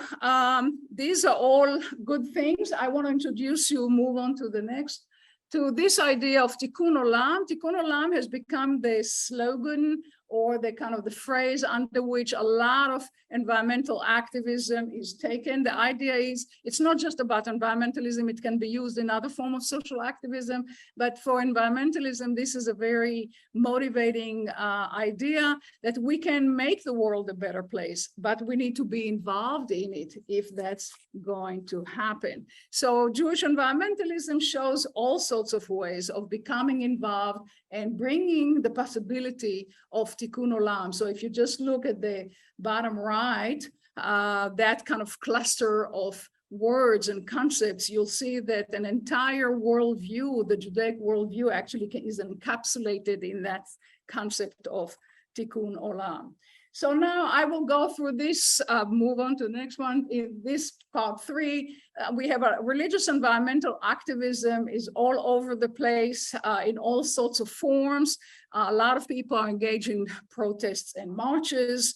these are all good things. I want to introduce you, move on to the next, to this idea of Tikkun Olam. Tikkun Olam has become the slogan or the kind of the phrase under which a lot of environmental activism is taken. The idea is it's not just about environmentalism, it can be used in other forms of social activism, but for environmentalism, this is a very motivating idea that we can make the world a better place, but we need to be involved in it if that's going to happen. So Jewish environmentalism shows all sorts of ways of becoming involved and bringing the possibility of Tikkun Olam. So if you just look at the bottom right, that kind of cluster of words and concepts, you'll see that an entire worldview, the Judaic worldview, actually is encapsulated in that concept of Tikkun Olam. So now I will go through this, move on to the next one. In this part 3, we have a religious environmental activism is all over the place in all sorts of forms. A lot of people are engaged in protests and marches.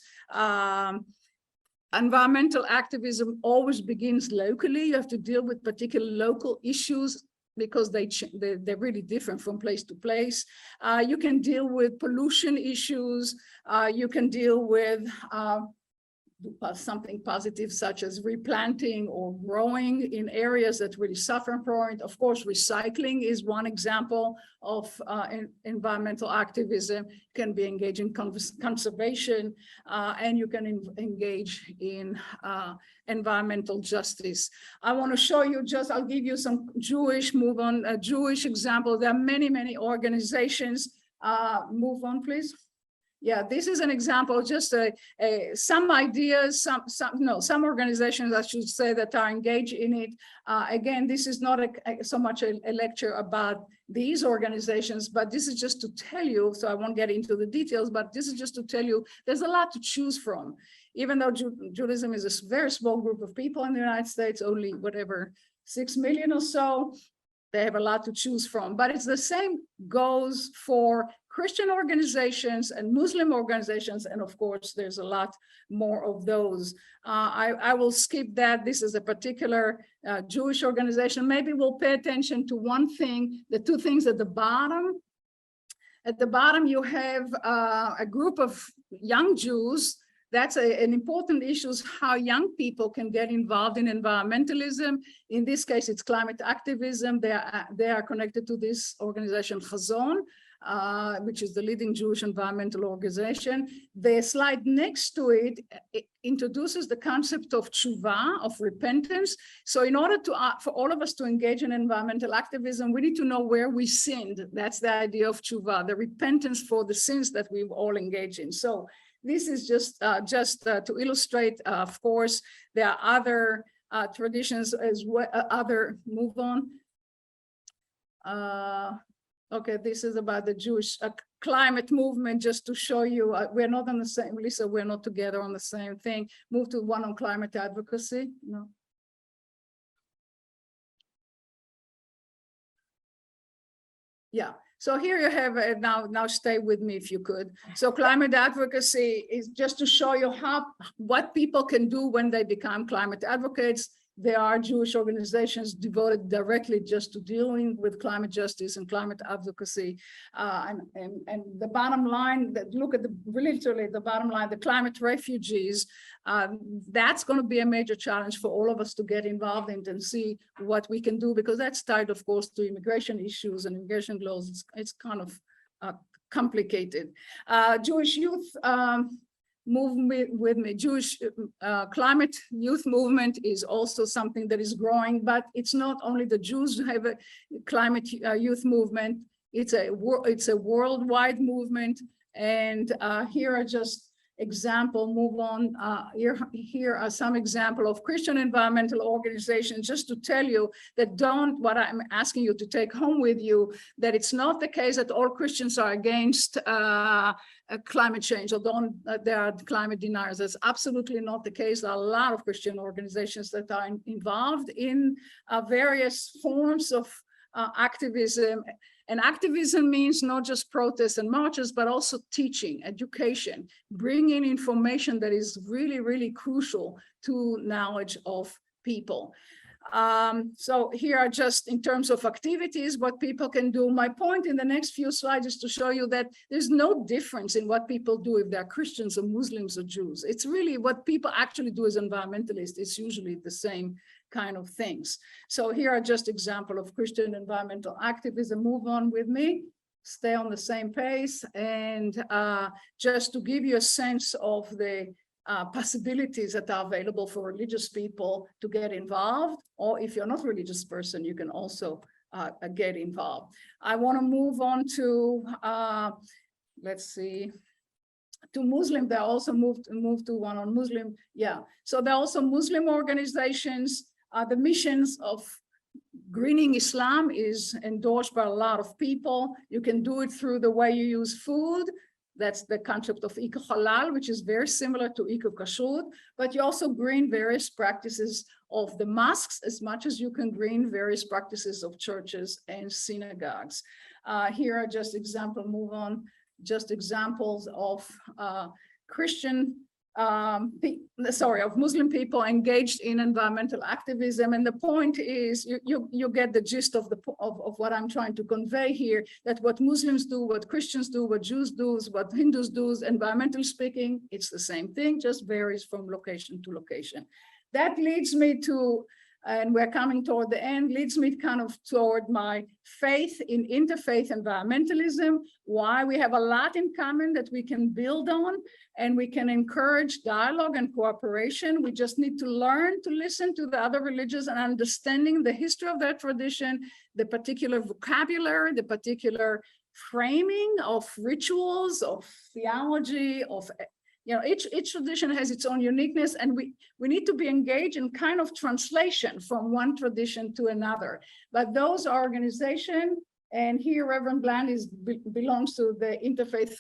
Environmental activism always begins locally. You have to deal with particular local issues because they're really different from place to place. You can deal with pollution issues. You can deal with something positive such as replanting or growing in areas that really suffer from it. Of course, recycling is one example of environmental activism. You can be engaged in conservation and you can engage in environmental justice. I want to show you I'll give you some Jewish example. There are many, many organizations. Move on, please. Yeah, this is an example, just some ideas, some organizations, I should say, that are engaged in it. Again, this is not so much a lecture about these organizations, but this is just to tell you, so I won't get into the details, but this is just to tell you there's a lot to choose from. Even though Judaism is a very small group of people in the United States, only whatever, 6 million or so, they have a lot to choose from. But it's the same goes for Christian organizations and Muslim organizations. And of course, there's a lot more of those. I will skip that. This is a particular Jewish organization. Maybe we'll pay attention to one thing, the two things at the bottom. At the bottom, you have a group of young Jews. That's an important issue, is how young people can get involved in environmentalism. In this case, it's climate activism. They are connected to this organization, Chazon, which is the leading Jewish environmental organization. The slide next to it introduces the concept of tshuva, of repentance. So in order for all of us to engage in environmental activism, we need to know where we sinned. That's the idea of tshuva, the repentance for the sins that we've all engaged in. So this is just to illustrate, of course, there are other traditions as well, move on. Okay, this is about the Jewish climate movement, just to show you, we're not on the same, Lisa, we're not together on the same thing. Move to one on climate advocacy, no. Yeah, so here you have, now stay with me if you could. So climate advocacy is just to show you what people can do when they become climate advocates. There are Jewish organizations devoted directly just to dealing with climate justice and climate advocacy. And the bottom line, look at literally the bottom line, the climate refugees, that's going to be a major challenge for all of us to get involved in and see what we can do, because that's tied, of course, to immigration issues and immigration laws. It's kind of complicated. Jewish youth, move with me. Jewish climate youth movement is also something that is growing, but it's not only the Jews who have a climate youth movement. It's a worldwide movement. And here are just example, move on. Here are some example of Christian environmental organizations, just to tell you that what I'm asking you to take home with you, that it's not the case that all Christians are against climate change or they are climate deniers. That's absolutely not the case. There are a lot of Christian organizations that are involved in various forms of activism. And activism means not just protests and marches, but also teaching, education, bringing information that is really, really crucial to knowledge of people. So here are just in terms of activities, what people can do. My point in the next few slides is to show you that there's no difference in what people do if they're Christians or Muslims or Jews. It's really what people actually do as environmentalists. It's usually the same kind of things. So here are just example of Christian environmental activism. Move on with me, stay on the same pace. And just to give you a sense of the possibilities that are available for religious people to get involved, or if you're not a religious person, you can also get involved. I want to move on to, let's see, to Muslim. They also moved to one on Muslim. Yeah, so there are also Muslim organizations. The missions of greening Islam is endorsed by a lot of people. You can do it through the way you use food. That's the concept of eco-halal, which is very similar to eco-kashrut, but you also green various practices of the mosques as much as you can green various practices of churches and synagogues. Here are just examples, move on, just examples of of Muslim people engaged in environmental activism. And the point is, you get the gist of what I'm trying to convey here, that what Muslims do, what Christians do, what Jews do, what Hindus do, environmentally speaking, it's the same thing, just varies from location to location. That leads me to, and we're coming toward the end, leads me kind of toward my faith in interfaith environmentalism, why we have a lot in common that we can build on, and we can encourage dialogue and cooperation. We just need to learn to listen to the other religions and understanding the history of their tradition, the particular vocabulary, the particular framing of rituals, of theology, of each tradition has its own uniqueness, and we need to be engaged in kind of translation from one tradition to another. But those organizations, and here Reverend Bland belongs to the Interfaith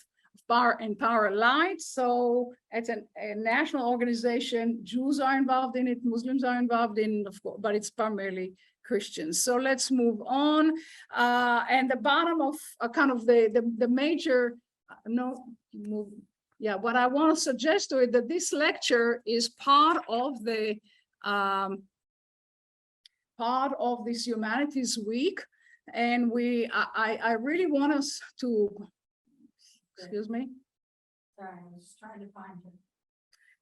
Empower Light. So it's a national organization. Jews are involved in it, Muslims are involved in it, of course, but it's primarily Christians. So let's move on. And the bottom of kind of the major, what I want to suggest to it that this lecture is part of the part of this Humanities Week. And I really want us to, excuse me. Sorry, I was trying to find it.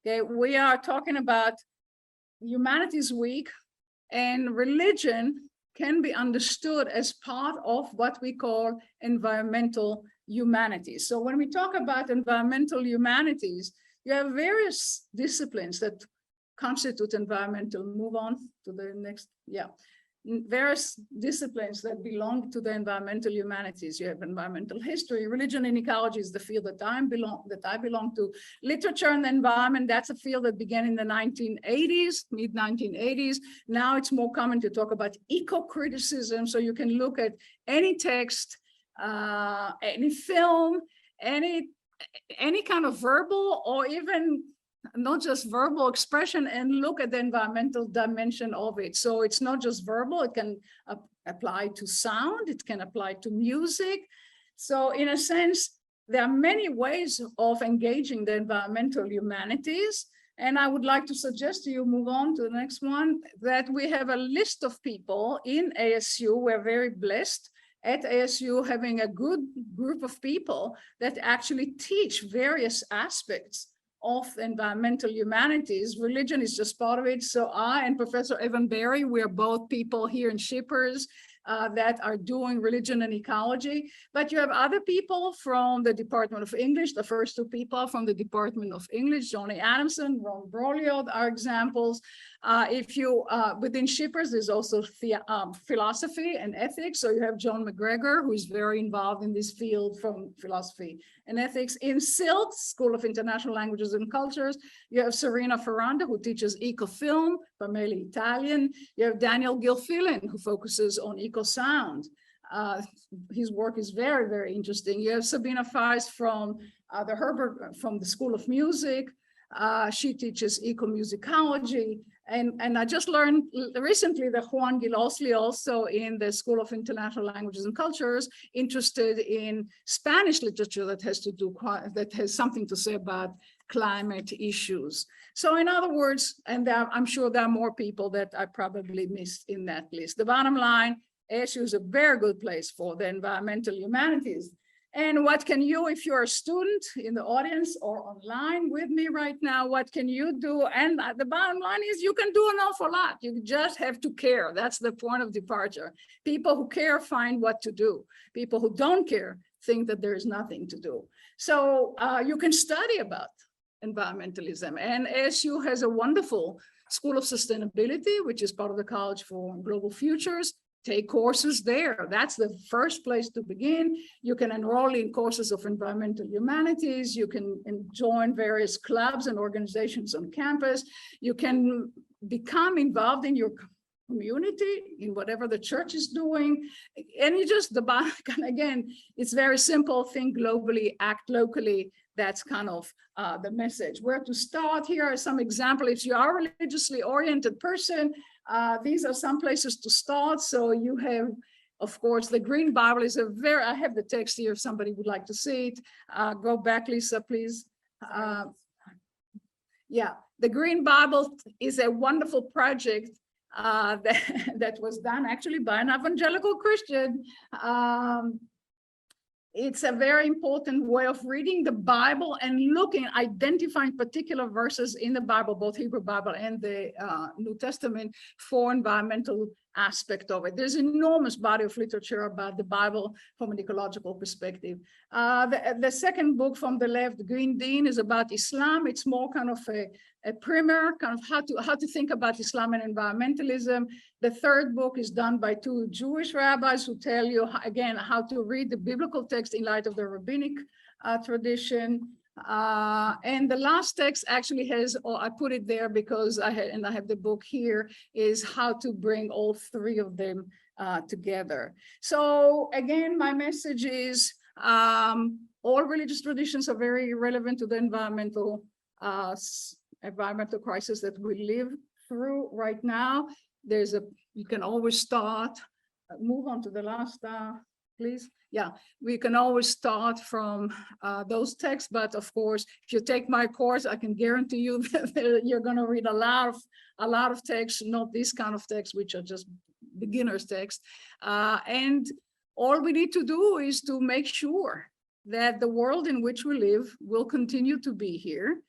Okay, we are talking about Humanities Week, and religion can be understood as part of what we call environmental humanities. So when we talk about environmental humanities, you have various disciplines that constitute environmental. Move on to the next, various disciplines that belong to the environmental humanities. You have environmental history. Religion and ecology is the field that I belong to. Literature and environment, that's a field that began in the 1980s, mid-1980s. Now it's more common to talk about eco-criticism. So you can look at any text, any film, any kind of verbal or even not just verbal expression, and look at the environmental dimension of it. So it's not just verbal, it can apply to sound, it can apply to music. So in a sense, there are many ways of engaging the environmental humanities. And I would like to suggest to you, move on to the next one, that we have a list of people in ASU. We're very blessed at ASU having a good group of people that actually teach various aspects of environmental humanities. Religion is just part of it. So I and Professor Evan Berry, we are both people here in Shippers that are doing religion and ecology. But you have other people from the Department of English. The first two people from the Department of English, Johnny Adamson, Ron Brolio, are examples. If you, within Shippers, there's also philosophy and ethics. So you have John McGregor, who is very involved in this field from philosophy and ethics. In SILT, School of International Languages and Cultures, you have Serena Ferranda, who teaches ecofilm, primarily Italian. You have Daniel Gilfillan, who focuses on eco-sound. His work is very, very interesting. You have Sabina Feist from from the School of Music. She teaches ecomusicology. And I just learned recently that Juan Gilosli, also in the School of International Languages and Cultures, interested in Spanish literature that has something to say about climate issues. So in other words, and I'm sure there are more people that I probably missed in that list. The bottom line, ASU is a very good place for the environmental humanities. And what can you, if you're a student in the audience or online with me right now, what can you do? And the bottom line is you can do an awful lot. You just have to care. That's the point of departure. People who care find what to do. People who don't care think that there is nothing to do. So you can study about environmentalism. And ASU has a wonderful School of Sustainability, which is part of the College for Global Futures. Take courses there. That's the first place to begin. You can enroll in courses of environmental humanities. You can join various clubs and organizations on campus. You can become involved in your community, in whatever the church is doing. And you just, again, it's very simple. Think globally, act locally. That's kind of the message. Where to start? Here are some examples. If you are a religiously oriented person, these are some places to start. So you have, of course, the Green Bible is I have the text here if somebody would like to see it. Go back, Lisa, please. Yeah, the Green Bible is a wonderful project that was done actually by an evangelical Christian. It's a very important way of reading the Bible and identifying particular verses in the Bible, both Hebrew Bible and the New Testament, for environmental aspect of it. There's an enormous body of literature about the Bible from an ecological perspective. The second book from the left, Green Dean, is about Islam. It's more kind of a primer, kind of how to think about Islam and environmentalism. The third book is done by two Jewish rabbis who tell you, again, how to read the biblical text in light of the rabbinic tradition. And the last text actually has, I put it there because I have the book here, is how to bring all three of them together. So again, my message is all religious traditions are very relevant to the environmental crisis that we live through right now. You can always start, move on to the last, please. Yeah, we can always start from those texts, but of course, if you take my course, I can guarantee you that you're going to read a lot of texts, not this kind of text, which are just beginner's text. And all we need to do is to make sure that the world in which we live will continue to be here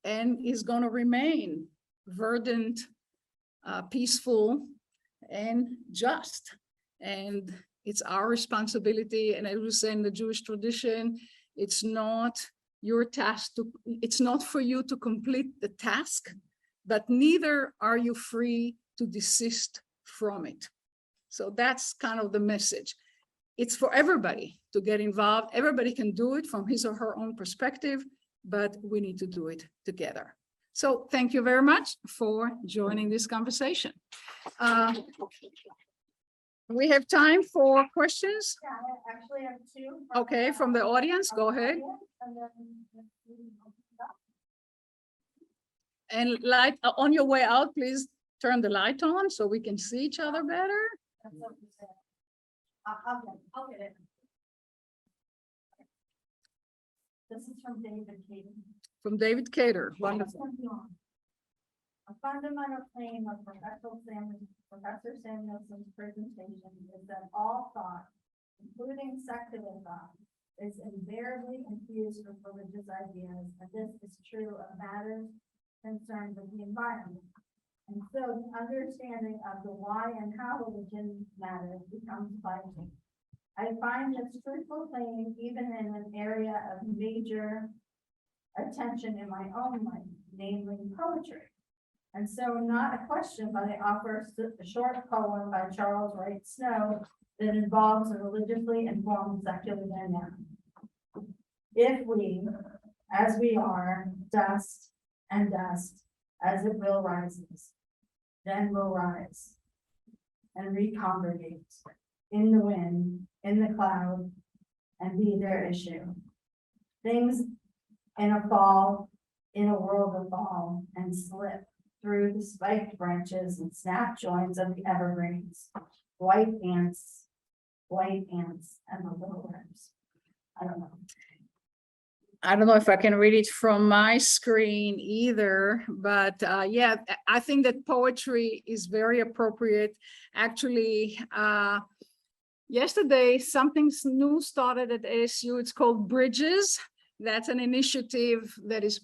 and is going to remain verdant, peaceful, and just. And it's our responsibility. And I was saying, the Jewish tradition, it's not your task it's not for you to complete the task, but neither are you free to desist from it. So that's kind of the message. It's for everybody to get involved. Everybody can do it from his or her own perspective, but we need to do it together. So thank you very much for joining this conversation. We have time for questions. Yeah, I actually have two. Okay, from the audience, go ahead. And light on your way out, please turn the light on so we can see each other better. That's what you said. I'll get it. This is from David Cater. From David Cater, wonderful. A fundamental claim of Professor Samuelson's presentation is that all thought, including secular thought, is invariably infused with religious ideas, and this is true of matters concerned with the environment. And so the understanding of the why and how religion matters becomes vital. I find this truthful claim even in an area of major attention in my own life, namely poetry. And so not a question, but I offer a short poem by Charles Wright Snow that involves a religiously informed secular dynamic. If we, as we are, dust and dust, as it will rises, then will rise and recongregate in the wind, in the cloud, and be their issue. Things in a fall, in a world of fall, and slip through the spiked branches and snap joints of the evergreens. White ants, and the little worms. I don't know if I can read it from my screen either, but yeah, I think that poetry is very appropriate. Actually, yesterday, something new started at ASU. It's called Bridges. That's an initiative that is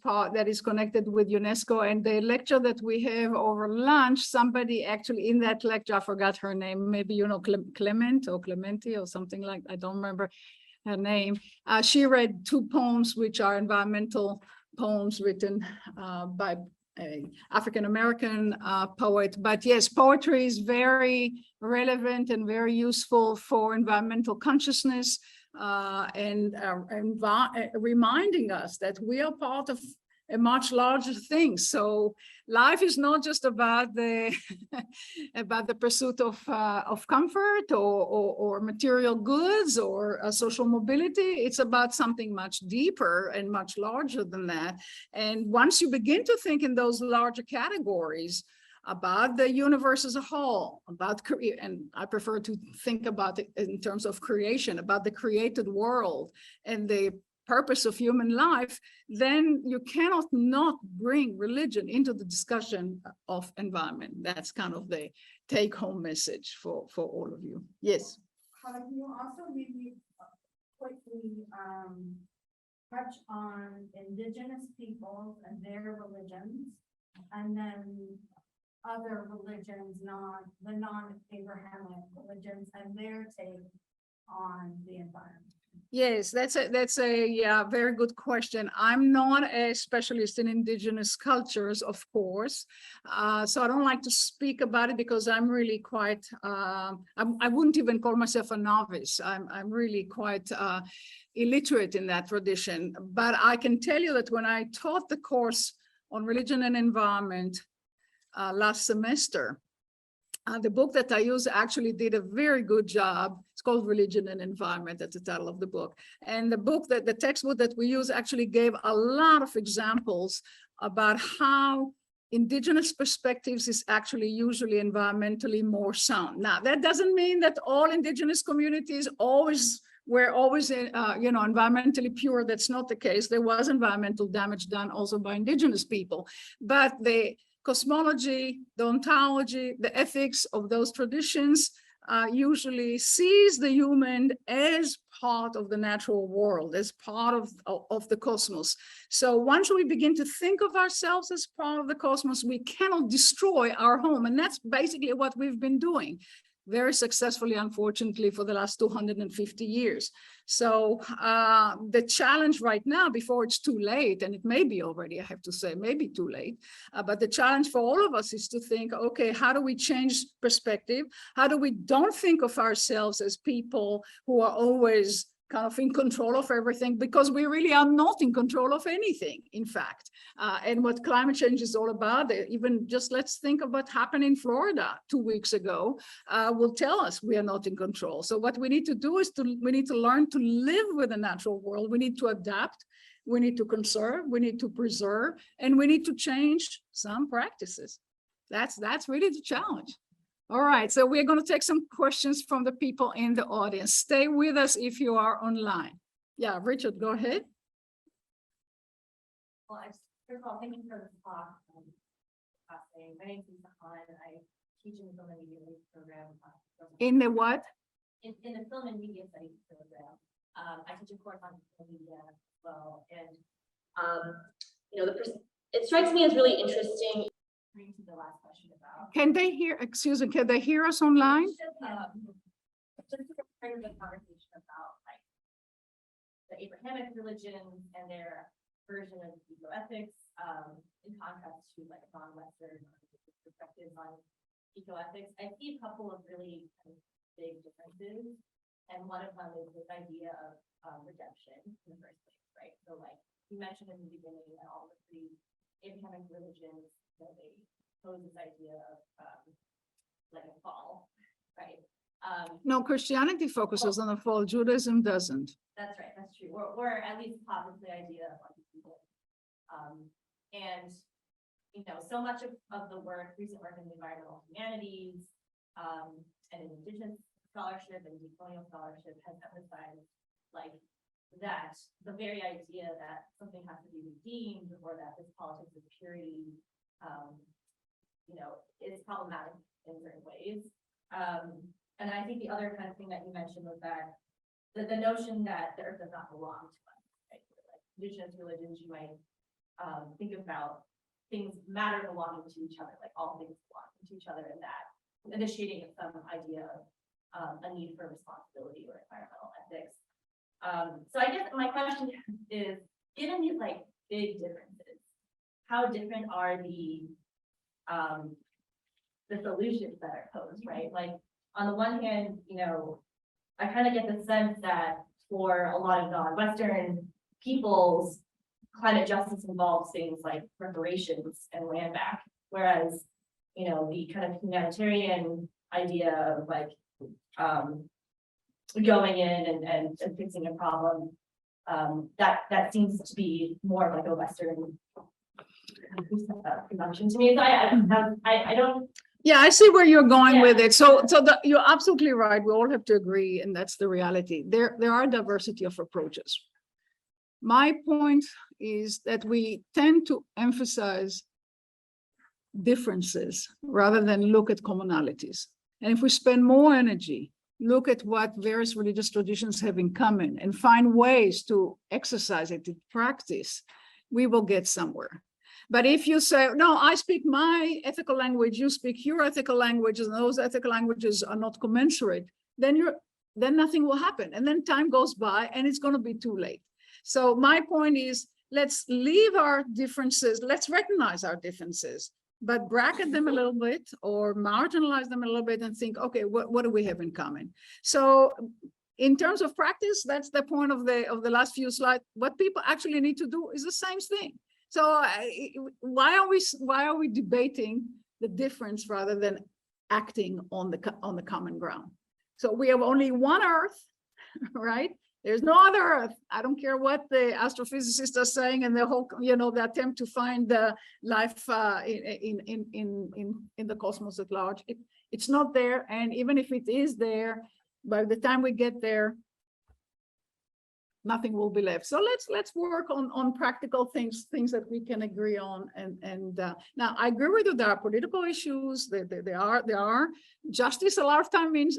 connected with UNESCO. And the lecture that we have over lunch, somebody actually in that lecture, I forgot her name, maybe you know Clement or Clementi or something like, I don't remember her name. She read two poems, which are environmental poems written by an African-American poet. But yes, poetry is very relevant and very useful for environmental consciousness. And reminding us that we are part of a much larger thing. So life is not just about the about the pursuit of comfort or material goods or social mobility. It's about something much deeper and much larger than that. And once you begin to think in those larger categories about the universe as a whole, and I prefer to think about it in terms of creation, about the created world and the purpose of human life, then you cannot not bring religion into the discussion of environment. That's kind of the take-home message for all of you. Yes. Can you also maybe quickly touch on indigenous peoples and their religions, and then other religions, the non-Abrahamic religions, and their take on the environment? Yes, that's a yeah, very good question. I'm not a specialist in indigenous cultures, of course, so I don't like to speak about it because I'm really quite. I wouldn't even call myself a novice. I'm really quite illiterate in that tradition. But I can tell you that when I taught the course on religion and environment last semester, The book that I use actually did a very good job. It's called Religion and Environment. That's the title of the book. And the textbook that we use actually gave a lot of examples about how indigenous perspectives is actually usually environmentally more sound. Now, that doesn't mean that all indigenous communities were always, environmentally pure. That's not the case. There was environmental damage done also by indigenous people, but the cosmology, the ontology, the ethics of those traditions usually sees the human as part of the natural world, as part of the cosmos. So once we begin to think of ourselves as part of the cosmos, we cannot destroy our home. And that's basically what we've been doing very successfully, unfortunately, for the last 250 years. So the challenge right now, before it's too late, and it may be already, I have to say, maybe too late, but the challenge for all of us is to think, okay, how do we change perspective? How do we don't think of ourselves as people who are always kind of in control of everything, because we really are not in control of anything, in fact. And what climate change is all about, even just let's think of what happened in Florida 2 weeks ago, will tell us we are not in control. So what we need to do is we need to learn to live with the natural world. We need to adapt, we need to conserve, we need to preserve, and we need to change some practices. That's really the challenge. All right, so we're going to take some questions from the people in the audience. Stay with us if you are online. Yeah, Richard, go ahead. Well, first of all, thank you for this talk. My name is Lisa Hahn, and I teach in the Film and Media Studies program. In the what? In the Film and Media Studies program. I teach a course on film media as well. And, it strikes me as really interesting. To the last question about. Can they hear, excuse me, can they hear us online? Just part of the conversation about like the Abrahamic religions and their version of ecoethics, in contrast to like non-Western perspectives on ecoethics. I see a couple of really kind of big differences, and one of them is this idea of redemption in the first place, right? So like you mentioned in the beginning that all of the Abrahamic religions, they pose this idea of like a fall, right? No, Christianity focuses on the fall. Judaism doesn't. That's right. That's true. Or at least posits the idea of like people. And so much of the recent work in the environmental humanities, and in indigenous scholarship and decolonial scholarship has emphasized like that the very idea that something has to be redeemed or that this politics of purity is problematic in certain ways. And I think the other kind of thing that you mentioned was that the notion that the earth does not belong to us, right? Like indigenous religions, you might think about things matter belonging to each other, like all things belonging to each other, and that initiating some idea of a need for responsibility or environmental ethics. So I guess my question is, given these like big differences, how different are the solutions that are posed, right? Like on the one hand, I kind of get the sense that for a lot of non-Western peoples, climate justice involves things like reparations and land back, whereas the kind of humanitarian idea of like going in and fixing a problem, that seems to be more of like a Western consumption to me. So I don't. Yeah, I see where you're going with it. So you're absolutely right. We all have to agree, and that's the reality. There are diversity of approaches. My point is that we tend to emphasize differences rather than look at commonalities. And if we spend more energy, look at what various religious traditions have in common and find ways to exercise it in practice, we will get somewhere. But if you say, no, I speak my ethical language, you speak your ethical languages, and those ethical languages are not commensurate, then nothing will happen. And then time goes by and it's going to be too late. So my point is, let's leave our differences, let's recognize our differences, but bracket them a little bit or marginalize them a little bit and think, okay, what do we have in common? So in terms of practice, that's the point of the last few slides. What people actually need to do is the same thing. So why are we debating the difference rather than acting on the common ground. So we have only one Earth, right? There's no other Earth. I don't care what the astrophysicists are saying and the whole, the attempt to find the life in the cosmos at large. It's not there, and even if it is there, by the time we get there, nothing will be left. So let's work on practical things that we can agree on. And now I agree with you. There are political issues. There are justice. A lot of time means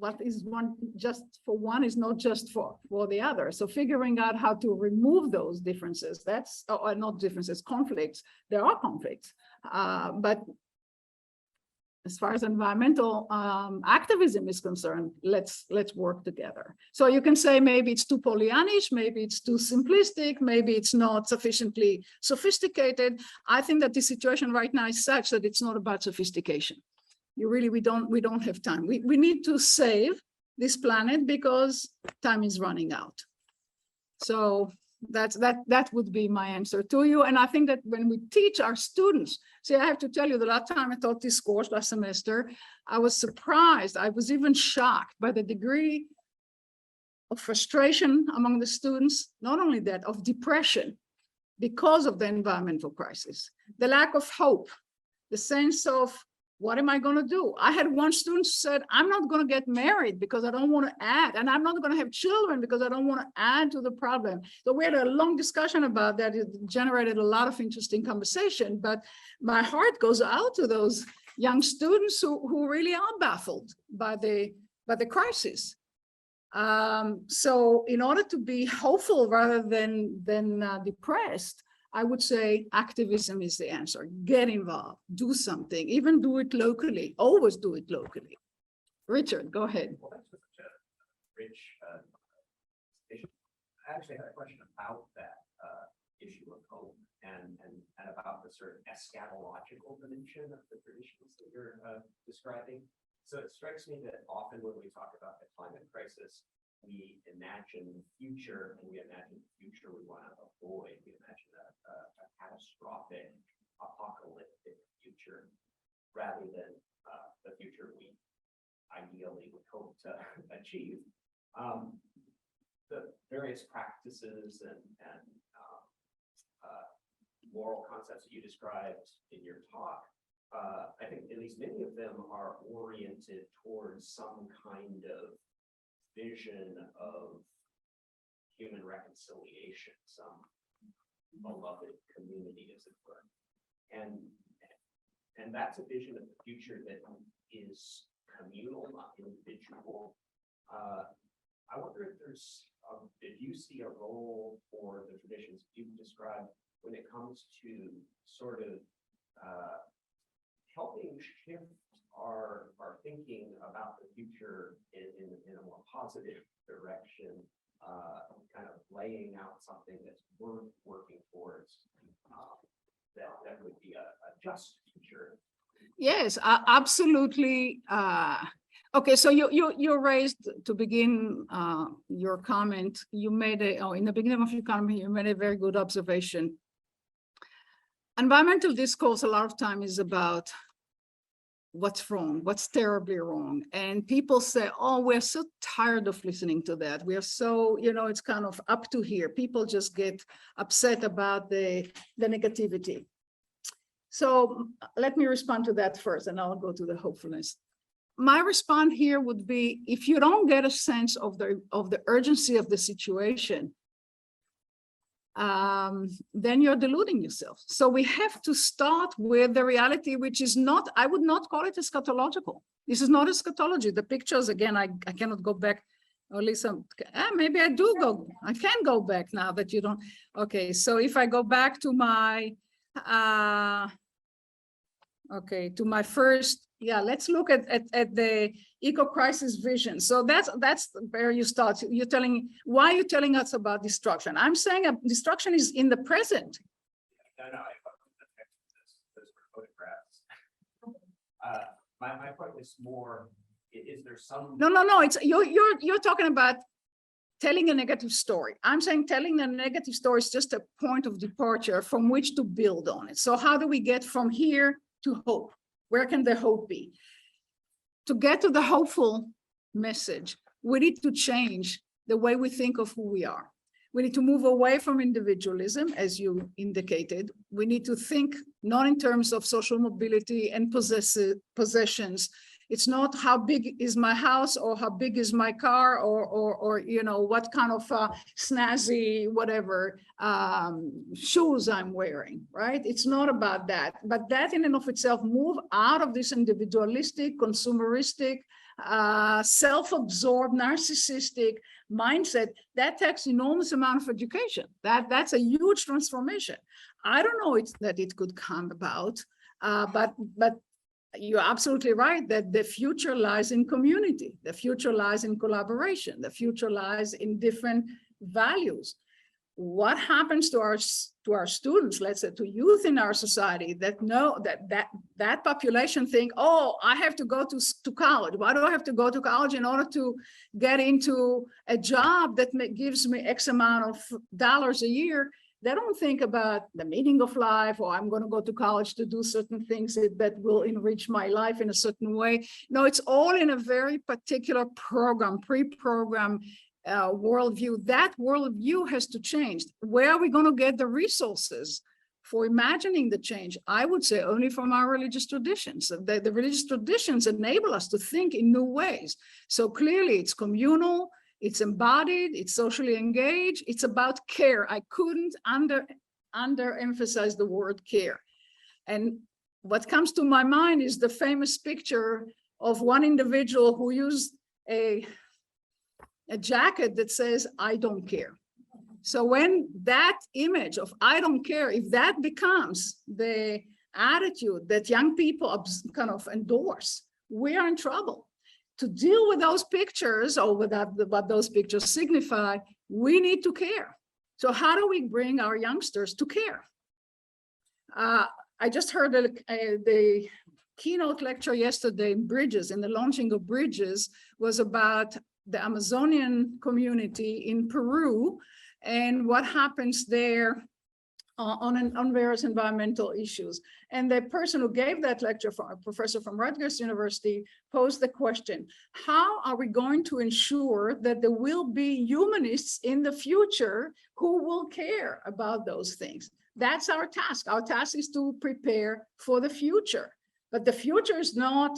what is one just for one is not just for the other. So figuring out how to remove those differences, that's not differences, conflicts. There are conflicts, but as far as environmental activism is concerned, let's work together. So you can say maybe it's too Pollyannish, maybe it's too simplistic, maybe it's not sufficiently sophisticated. I think that the situation right now is such that it's not about sophistication. We don't have time. We need to save this planet because time is running out. So that would be my answer to you. And I think that when we teach our students, see, I have to tell you, the last time I taught this course last semester, I was surprised. I was even shocked by the degree of frustration among the students, not only that, of depression because of the environmental crisis, the lack of hope, the sense of, what am I going to do? I had one student who said, I'm not going to get married because I don't want to add, and I'm not going to have children because I don't want to add to the problem. So we had a long discussion about that. It generated a lot of interesting conversation, but my heart goes out to those young students who really are baffled by the crisis. So in order to be hopeful rather than depressed, I would say activism is the answer. Get involved, do something, even do it locally, always do it locally. Richard, go ahead. Well, that's such a rich issue. I actually had a question about that issue of hope and about the sort of eschatological dimension of the traditions that you're describing. So it strikes me that often when we talk about the climate crisis, we imagine the future, and we imagine the future we want to avoid. We imagine a catastrophic, apocalyptic future, rather than the future we ideally would hope to achieve. The various practices and moral concepts that you described in your talk, I think at least many of them are oriented towards some kind of vision of human reconciliation, some beloved community, as it were. And that's a vision of the future that is communal, not individual. I wonder if you see a role for the traditions you've described when it comes to sort of helping shift our thinking about the future in a more positive direction, kind of laying out something that's worth working towards, that would be a just future. Yes, absolutely. Okay, so you raised, to begin your comment, you made in the beginning of your comment, you made a very good observation. Environmental discourse a lot of time is about what's wrong, what's terribly wrong. And people say, oh, we're so tired of listening to that. We are so, it's kind of up to here. People just get upset about the negativity. So let me respond to that first, and I'll go to the hopefulness. My response here would be, if you don't get a sense of the urgency of the situation, then you're deluding yourself. So we have to start with the reality, which is not, I would not call it eschatological. This is not eschatology. The pictures, again, I cannot go back, or at least maybe I do go, I can go back now that you don't. Okay, so if I go back to my, to my first, let's look at the eco-crisis vision. So that's where you start. Why are you telling us about destruction? I'm saying destruction is in the present. No, I those were photographs. My point was more, is there some? No, it's you're talking about telling a negative story. I'm saying telling a negative story is just a point of departure from which to build on it. So how do we get from here to hope? Where can the hope be? To get to the hopeful message, we need to change the way we think of who we are. We need to move away from individualism, as you indicated. We need to think not in terms of social mobility and possessions. It's not how big is my house or how big is my car or you know, what kind of snazzy, whatever, shoes I'm wearing, right? It's not about that. But that in and of itself, move out of this individualistic, consumeristic, self-absorbed, narcissistic mindset. That takes enormous amount of education. That's a huge transformation. I don't know that it could come about, but you're absolutely right that the future lies in community. The future lies in collaboration. The future lies in different values. What happens to our students, let's say to youth in our society that know that population think, oh, I have to go to college. Why do I have to go to college in order to get into a job that gives me X amount of dollars a year? They don't think about the meaning of life, or I'm going to go to college to do certain things that will enrich my life in a certain way. No, it's all in a very particular program, pre-program worldview. That worldview has to change. Where are we going to get the resources for imagining the change? I would say only from our religious traditions. The religious traditions enable us to think in new ways. So clearly it's communal, it's embodied, it's socially engaged, it's about care. I couldn't underemphasize the word care. And what comes to my mind is the famous picture of one individual who used a jacket that says, I don't care. So when that image of I don't care, if that becomes the attitude that young people kind of endorse, we are in trouble. To deal with those pictures or with what those pictures signify, we need to care. So how do we bring our youngsters to care? I just heard the keynote lecture yesterday in Bridges, in the launching of Bridges, was about the Amazonian community in Peru and what happens there on various environmental issues. And the person who gave that lecture, a professor from Rutgers University, posed the question, how are we going to ensure that there will be humanists in the future who will care about those things? That's our task. Our task is to prepare for the future. But the future is not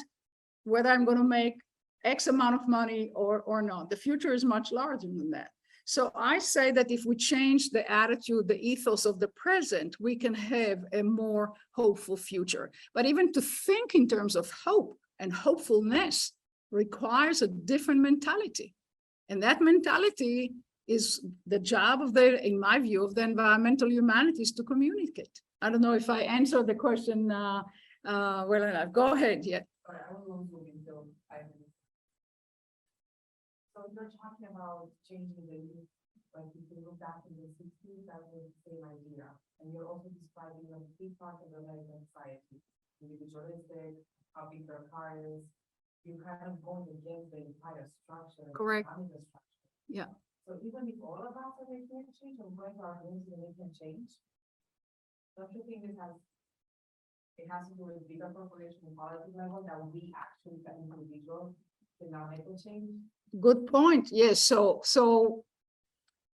whether I'm going to make X amount of money or not. The future is much larger than that. So I say that if we change the attitude, the ethos of the present, we can have a more hopeful future. But even to think in terms of hope and hopefulness requires a different mentality. And that mentality is the job of in my view, of the environmental humanities to communicate. I don't know if I answered the question well enough. Go ahead, yeah. Sorry, I will not move until 5 minutes. So you're talking about changing the youth, like if you look back in the 60s, that was the same idea. And you're also describing a big part of the American society, individualistic, how big their car is. You're kind of going against the entire structure. Correct. The structure. Yeah. So even if all of us are making a change, or going to our homes and making a change, don't you think it has to do with bigger corporation and policy level that we actually, as individuals, cannot make a change? Good point. Yes. So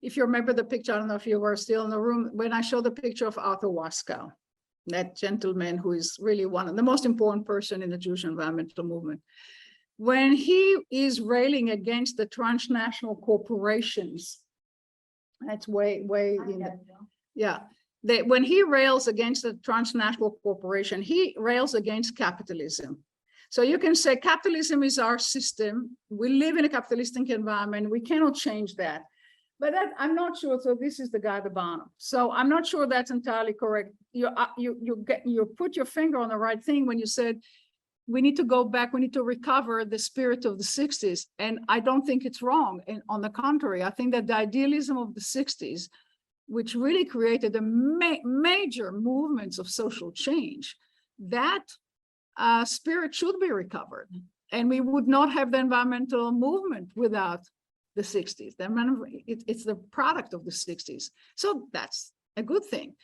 if you remember the picture, I don't know if you were still in the room, when I showed the picture of Arthur Waskow, that gentleman who is really one of the most important person in the Jewish environmental movement. When he is railing against the transnational corporations, that's way in the, yeah. When he rails against the transnational corporation, he rails against capitalism. So you can say capitalism is our system. We live in a capitalistic environment. We cannot change that. But that, I'm not sure. So this is the guy at the bottom. So I'm not sure that's entirely correct. You put your finger on the right thing when you said we need to go back. We need to recover the spirit of the 60s. And I don't think it's wrong. And on the contrary, I think that the idealism of the 60s, which really created a major movements of social change, that spirit should be recovered. And we would not have the environmental movement without the 60s. It's the product of the 60s. So that's a good thing.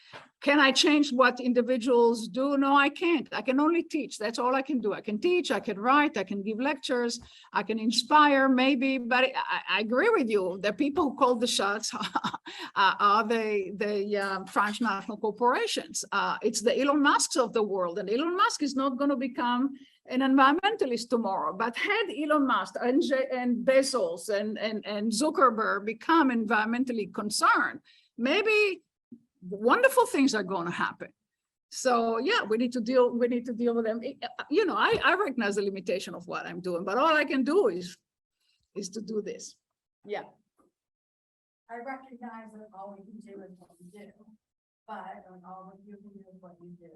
Can I change what individuals do? No, I can't. I can only teach. That's all I can do. I can teach, I can write, I can give lectures, I can inspire maybe, but I agree with you. The people who call the shots are the transnational corporations. It's the Elon Musks of the world, and Elon Musk is not going to become an environmentalist tomorrow. But had Elon Musk and Bezos and Zuckerberg become environmentally concerned, maybe wonderful things are going to happen. So yeah, we need to deal with them. You know, I recognize the limitation of what I'm doing, but all I can do is to do this. Yeah. I recognize that all we can do is what we do, but all you can do is what you do.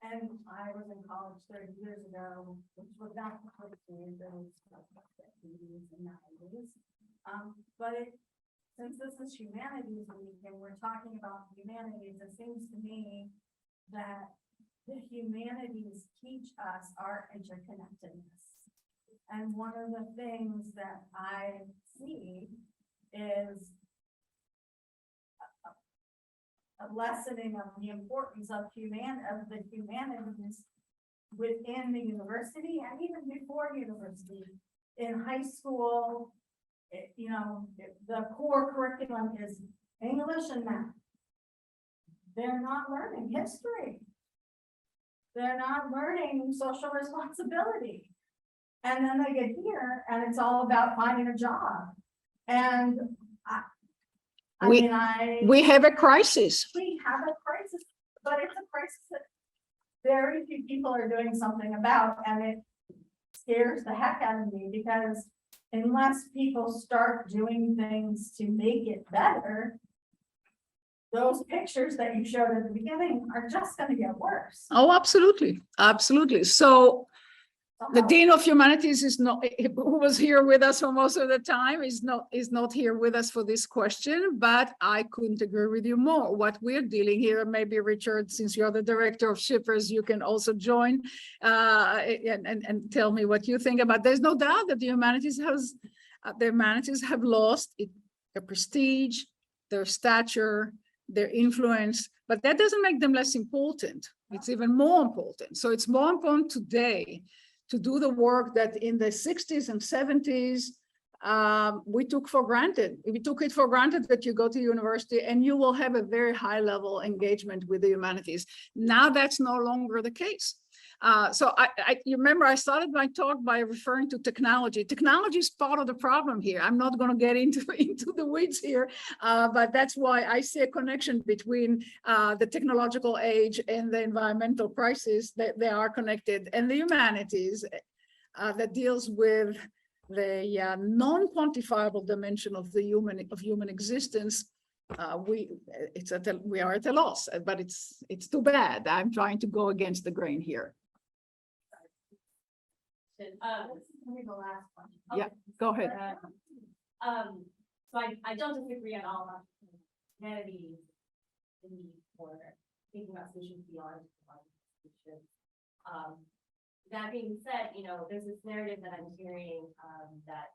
And I was in college 30 years ago, which was not the 60s, it was the 80s and 90s. But since this is Humanities Week and we're talking about humanities, it seems to me that the humanities teach us our interconnectedness. And one of the things that I see is a lessening of the importance of the humanities within the university and even before university. In high school, the core curriculum is English and math. They're not learning history. They're not learning social responsibility. And then they get here and it's all about finding a job. And We have a crisis. we have a crisis, but it's a crisis that very few people are doing something about, and it scares the heck out of me because unless people start doing things to make it better, those pictures that you showed at the beginning are just going to get worse. Oh, absolutely. Absolutely. So the Dean of Humanities is not, who was here with us for most of the time, is not here with us for this question, but I couldn't agree with you more. What we're dealing here, maybe Richard, since you're the director of Shippers, you can also join and tell me what you think about. There's no doubt that the humanities have lost their prestige, their stature, their influence, but that doesn't make them less important. It's even more important. So it's more important today to do the work that in the 60s and 70s, we took for granted. We took it for granted that you go to university and you will have a very high level engagement with the humanities. Now that's no longer the case. So you remember I started my talk by referring to technology. Technology is part of the problem here. I'm not going to get into the weeds here, but that's why I see a connection between the technological age and the environmental crisis, that they are connected, and the humanities that deals with the non-quantifiable dimension of the human existence. We are at a loss, but it's too bad. I'm trying to go against the grain here. This is gonna be the last one. Yeah, go ahead. So I don't disagree at all about humanities, the need for thinking about solutions beyond solutions. That being said, there's this narrative that I'm hearing that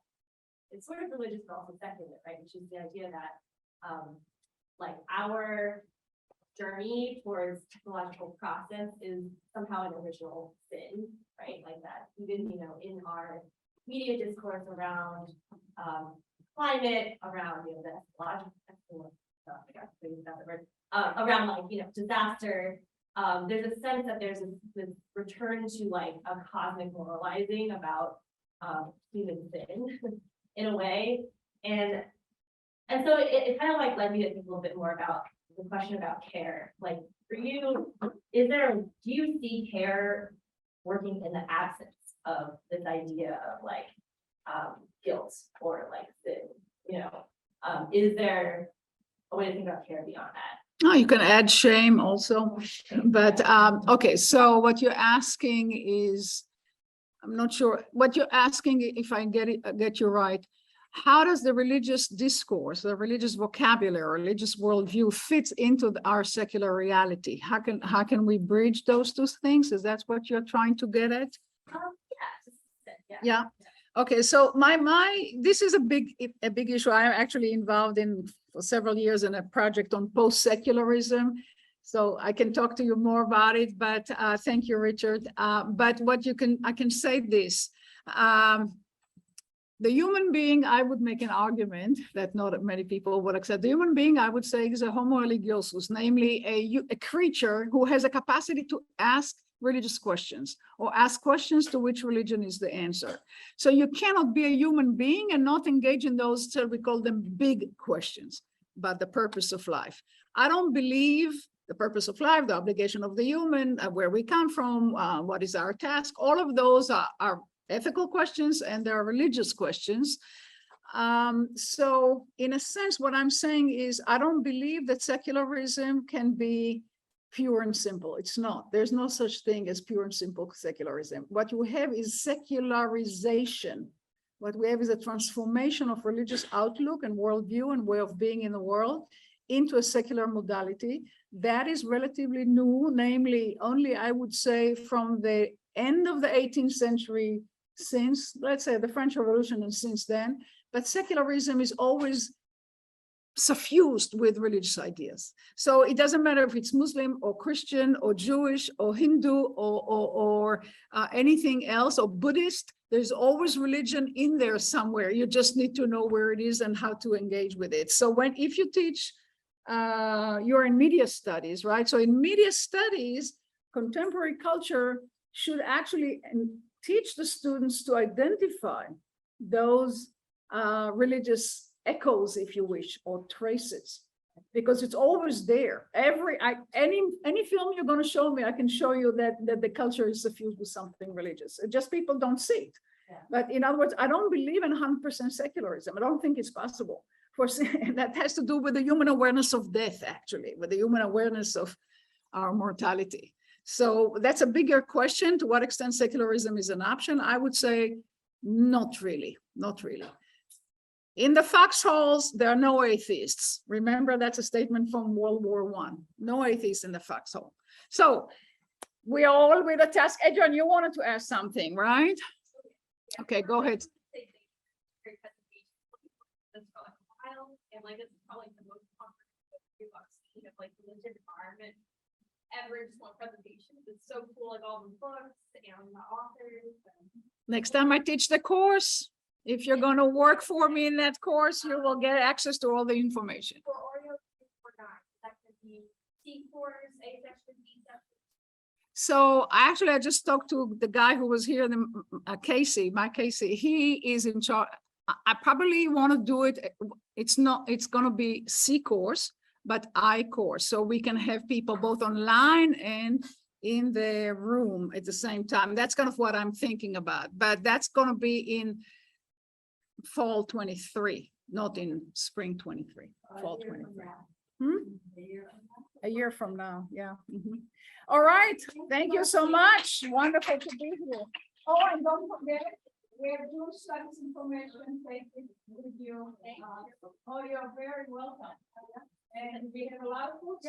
it's sort of religious but also secular, right? Which is the idea that like our journey towards technological process is somehow an original sin, right? Like that, even in our media discourse around climate, around the ecological, around like disaster. There's a sense that there's this return to like a cosmic moralizing about human sin in a way, and so it kind of like led me to think a little bit more about the question about care. Like for you, do you see care working in the absence of this idea of like guilt or like sin? Is there a way to think about care beyond that? Oh, you can add shame also, but okay. So what you're asking is, I'm not sure what you're asking. If I get you right, how does the religious discourse, the religious vocabulary, religious worldview fits into our secular reality? How can we bridge those two things? Is that what you're trying to get at? Yeah. Yeah. Okay, so this is a big issue. I'm actually involved in for several years in a project on post-secularism. So I can talk to you more about it, but thank you, Richard. But I can say this. The human being, I would make an argument that not many people would accept. The human being, I would say, is a homo religiosus, namely a creature who has a capacity to ask religious questions or ask questions to which religion is the answer. So you cannot be a human being and not engage in those, so we call them big questions about the purpose of life. I don't believe the purpose of life, the obligation of the human, where we come from, what is our task, all of those are ethical questions and there are religious questions. So in a sense, what I'm saying is I don't believe that secularism can be pure and simple. It's not. There's no such thing as pure and simple secularism. What you have is secularization. What we have is a transformation of religious outlook and worldview and way of being in the world into a secular modality that is relatively new, namely only, I would say, from the end of the 18th century, since, let's say, the French Revolution and since then. But secularism is always suffused with religious ideas. So it doesn't matter if it's Muslim or Christian or Jewish or Hindu or anything else or Buddhist, there's always religion in there somewhere. You just need to know where it is and how to engage with it. So if you teach, you're in media studies, right? So in media studies, contemporary culture should actually teach the students to identify those religious echoes, if you wish, or traces, because it's always there. Any film you're going to show me, I can show you that the culture is suffused with something religious. Just people don't see it. Yeah. But in other words, I don't believe in 100% secularism. I don't think it's possible. That has to do with the human awareness of death, actually, with the human awareness of our mortality. So that's a bigger question. To what extent secularism is an option? I would say not really, not really. In the foxholes, there are no atheists. Remember, that's a statement from World War I. No atheists in the foxhole. So we are all with a task. Adrian, you wanted to ask something, right? Okay, go ahead. And like it's probably the most comprehensive I've seen of like the legit environment ever. Just one presentation. It's so cool, like all the books and the authors. Next time I teach the course, if you're going to work for me in that course, you will get access to all the information. For Oreo, for not that could be C course, A section, B section. So actually, I just talked to the guy who was here, Casey, Mike Casey. He is in charge. I probably want to do it. It's going to be C course, but I course. So we can have people both online and in the room at the same time. That's kind of what I'm thinking about, but that's going to be in fall 23, not in spring 23, fall 23. A year from now, yeah. All right, thank you so much. Wonderful to be here. Oh, and don't forget, we have Jewish studies information. Take it with you. Oh, you're very welcome. And we have a lot of books.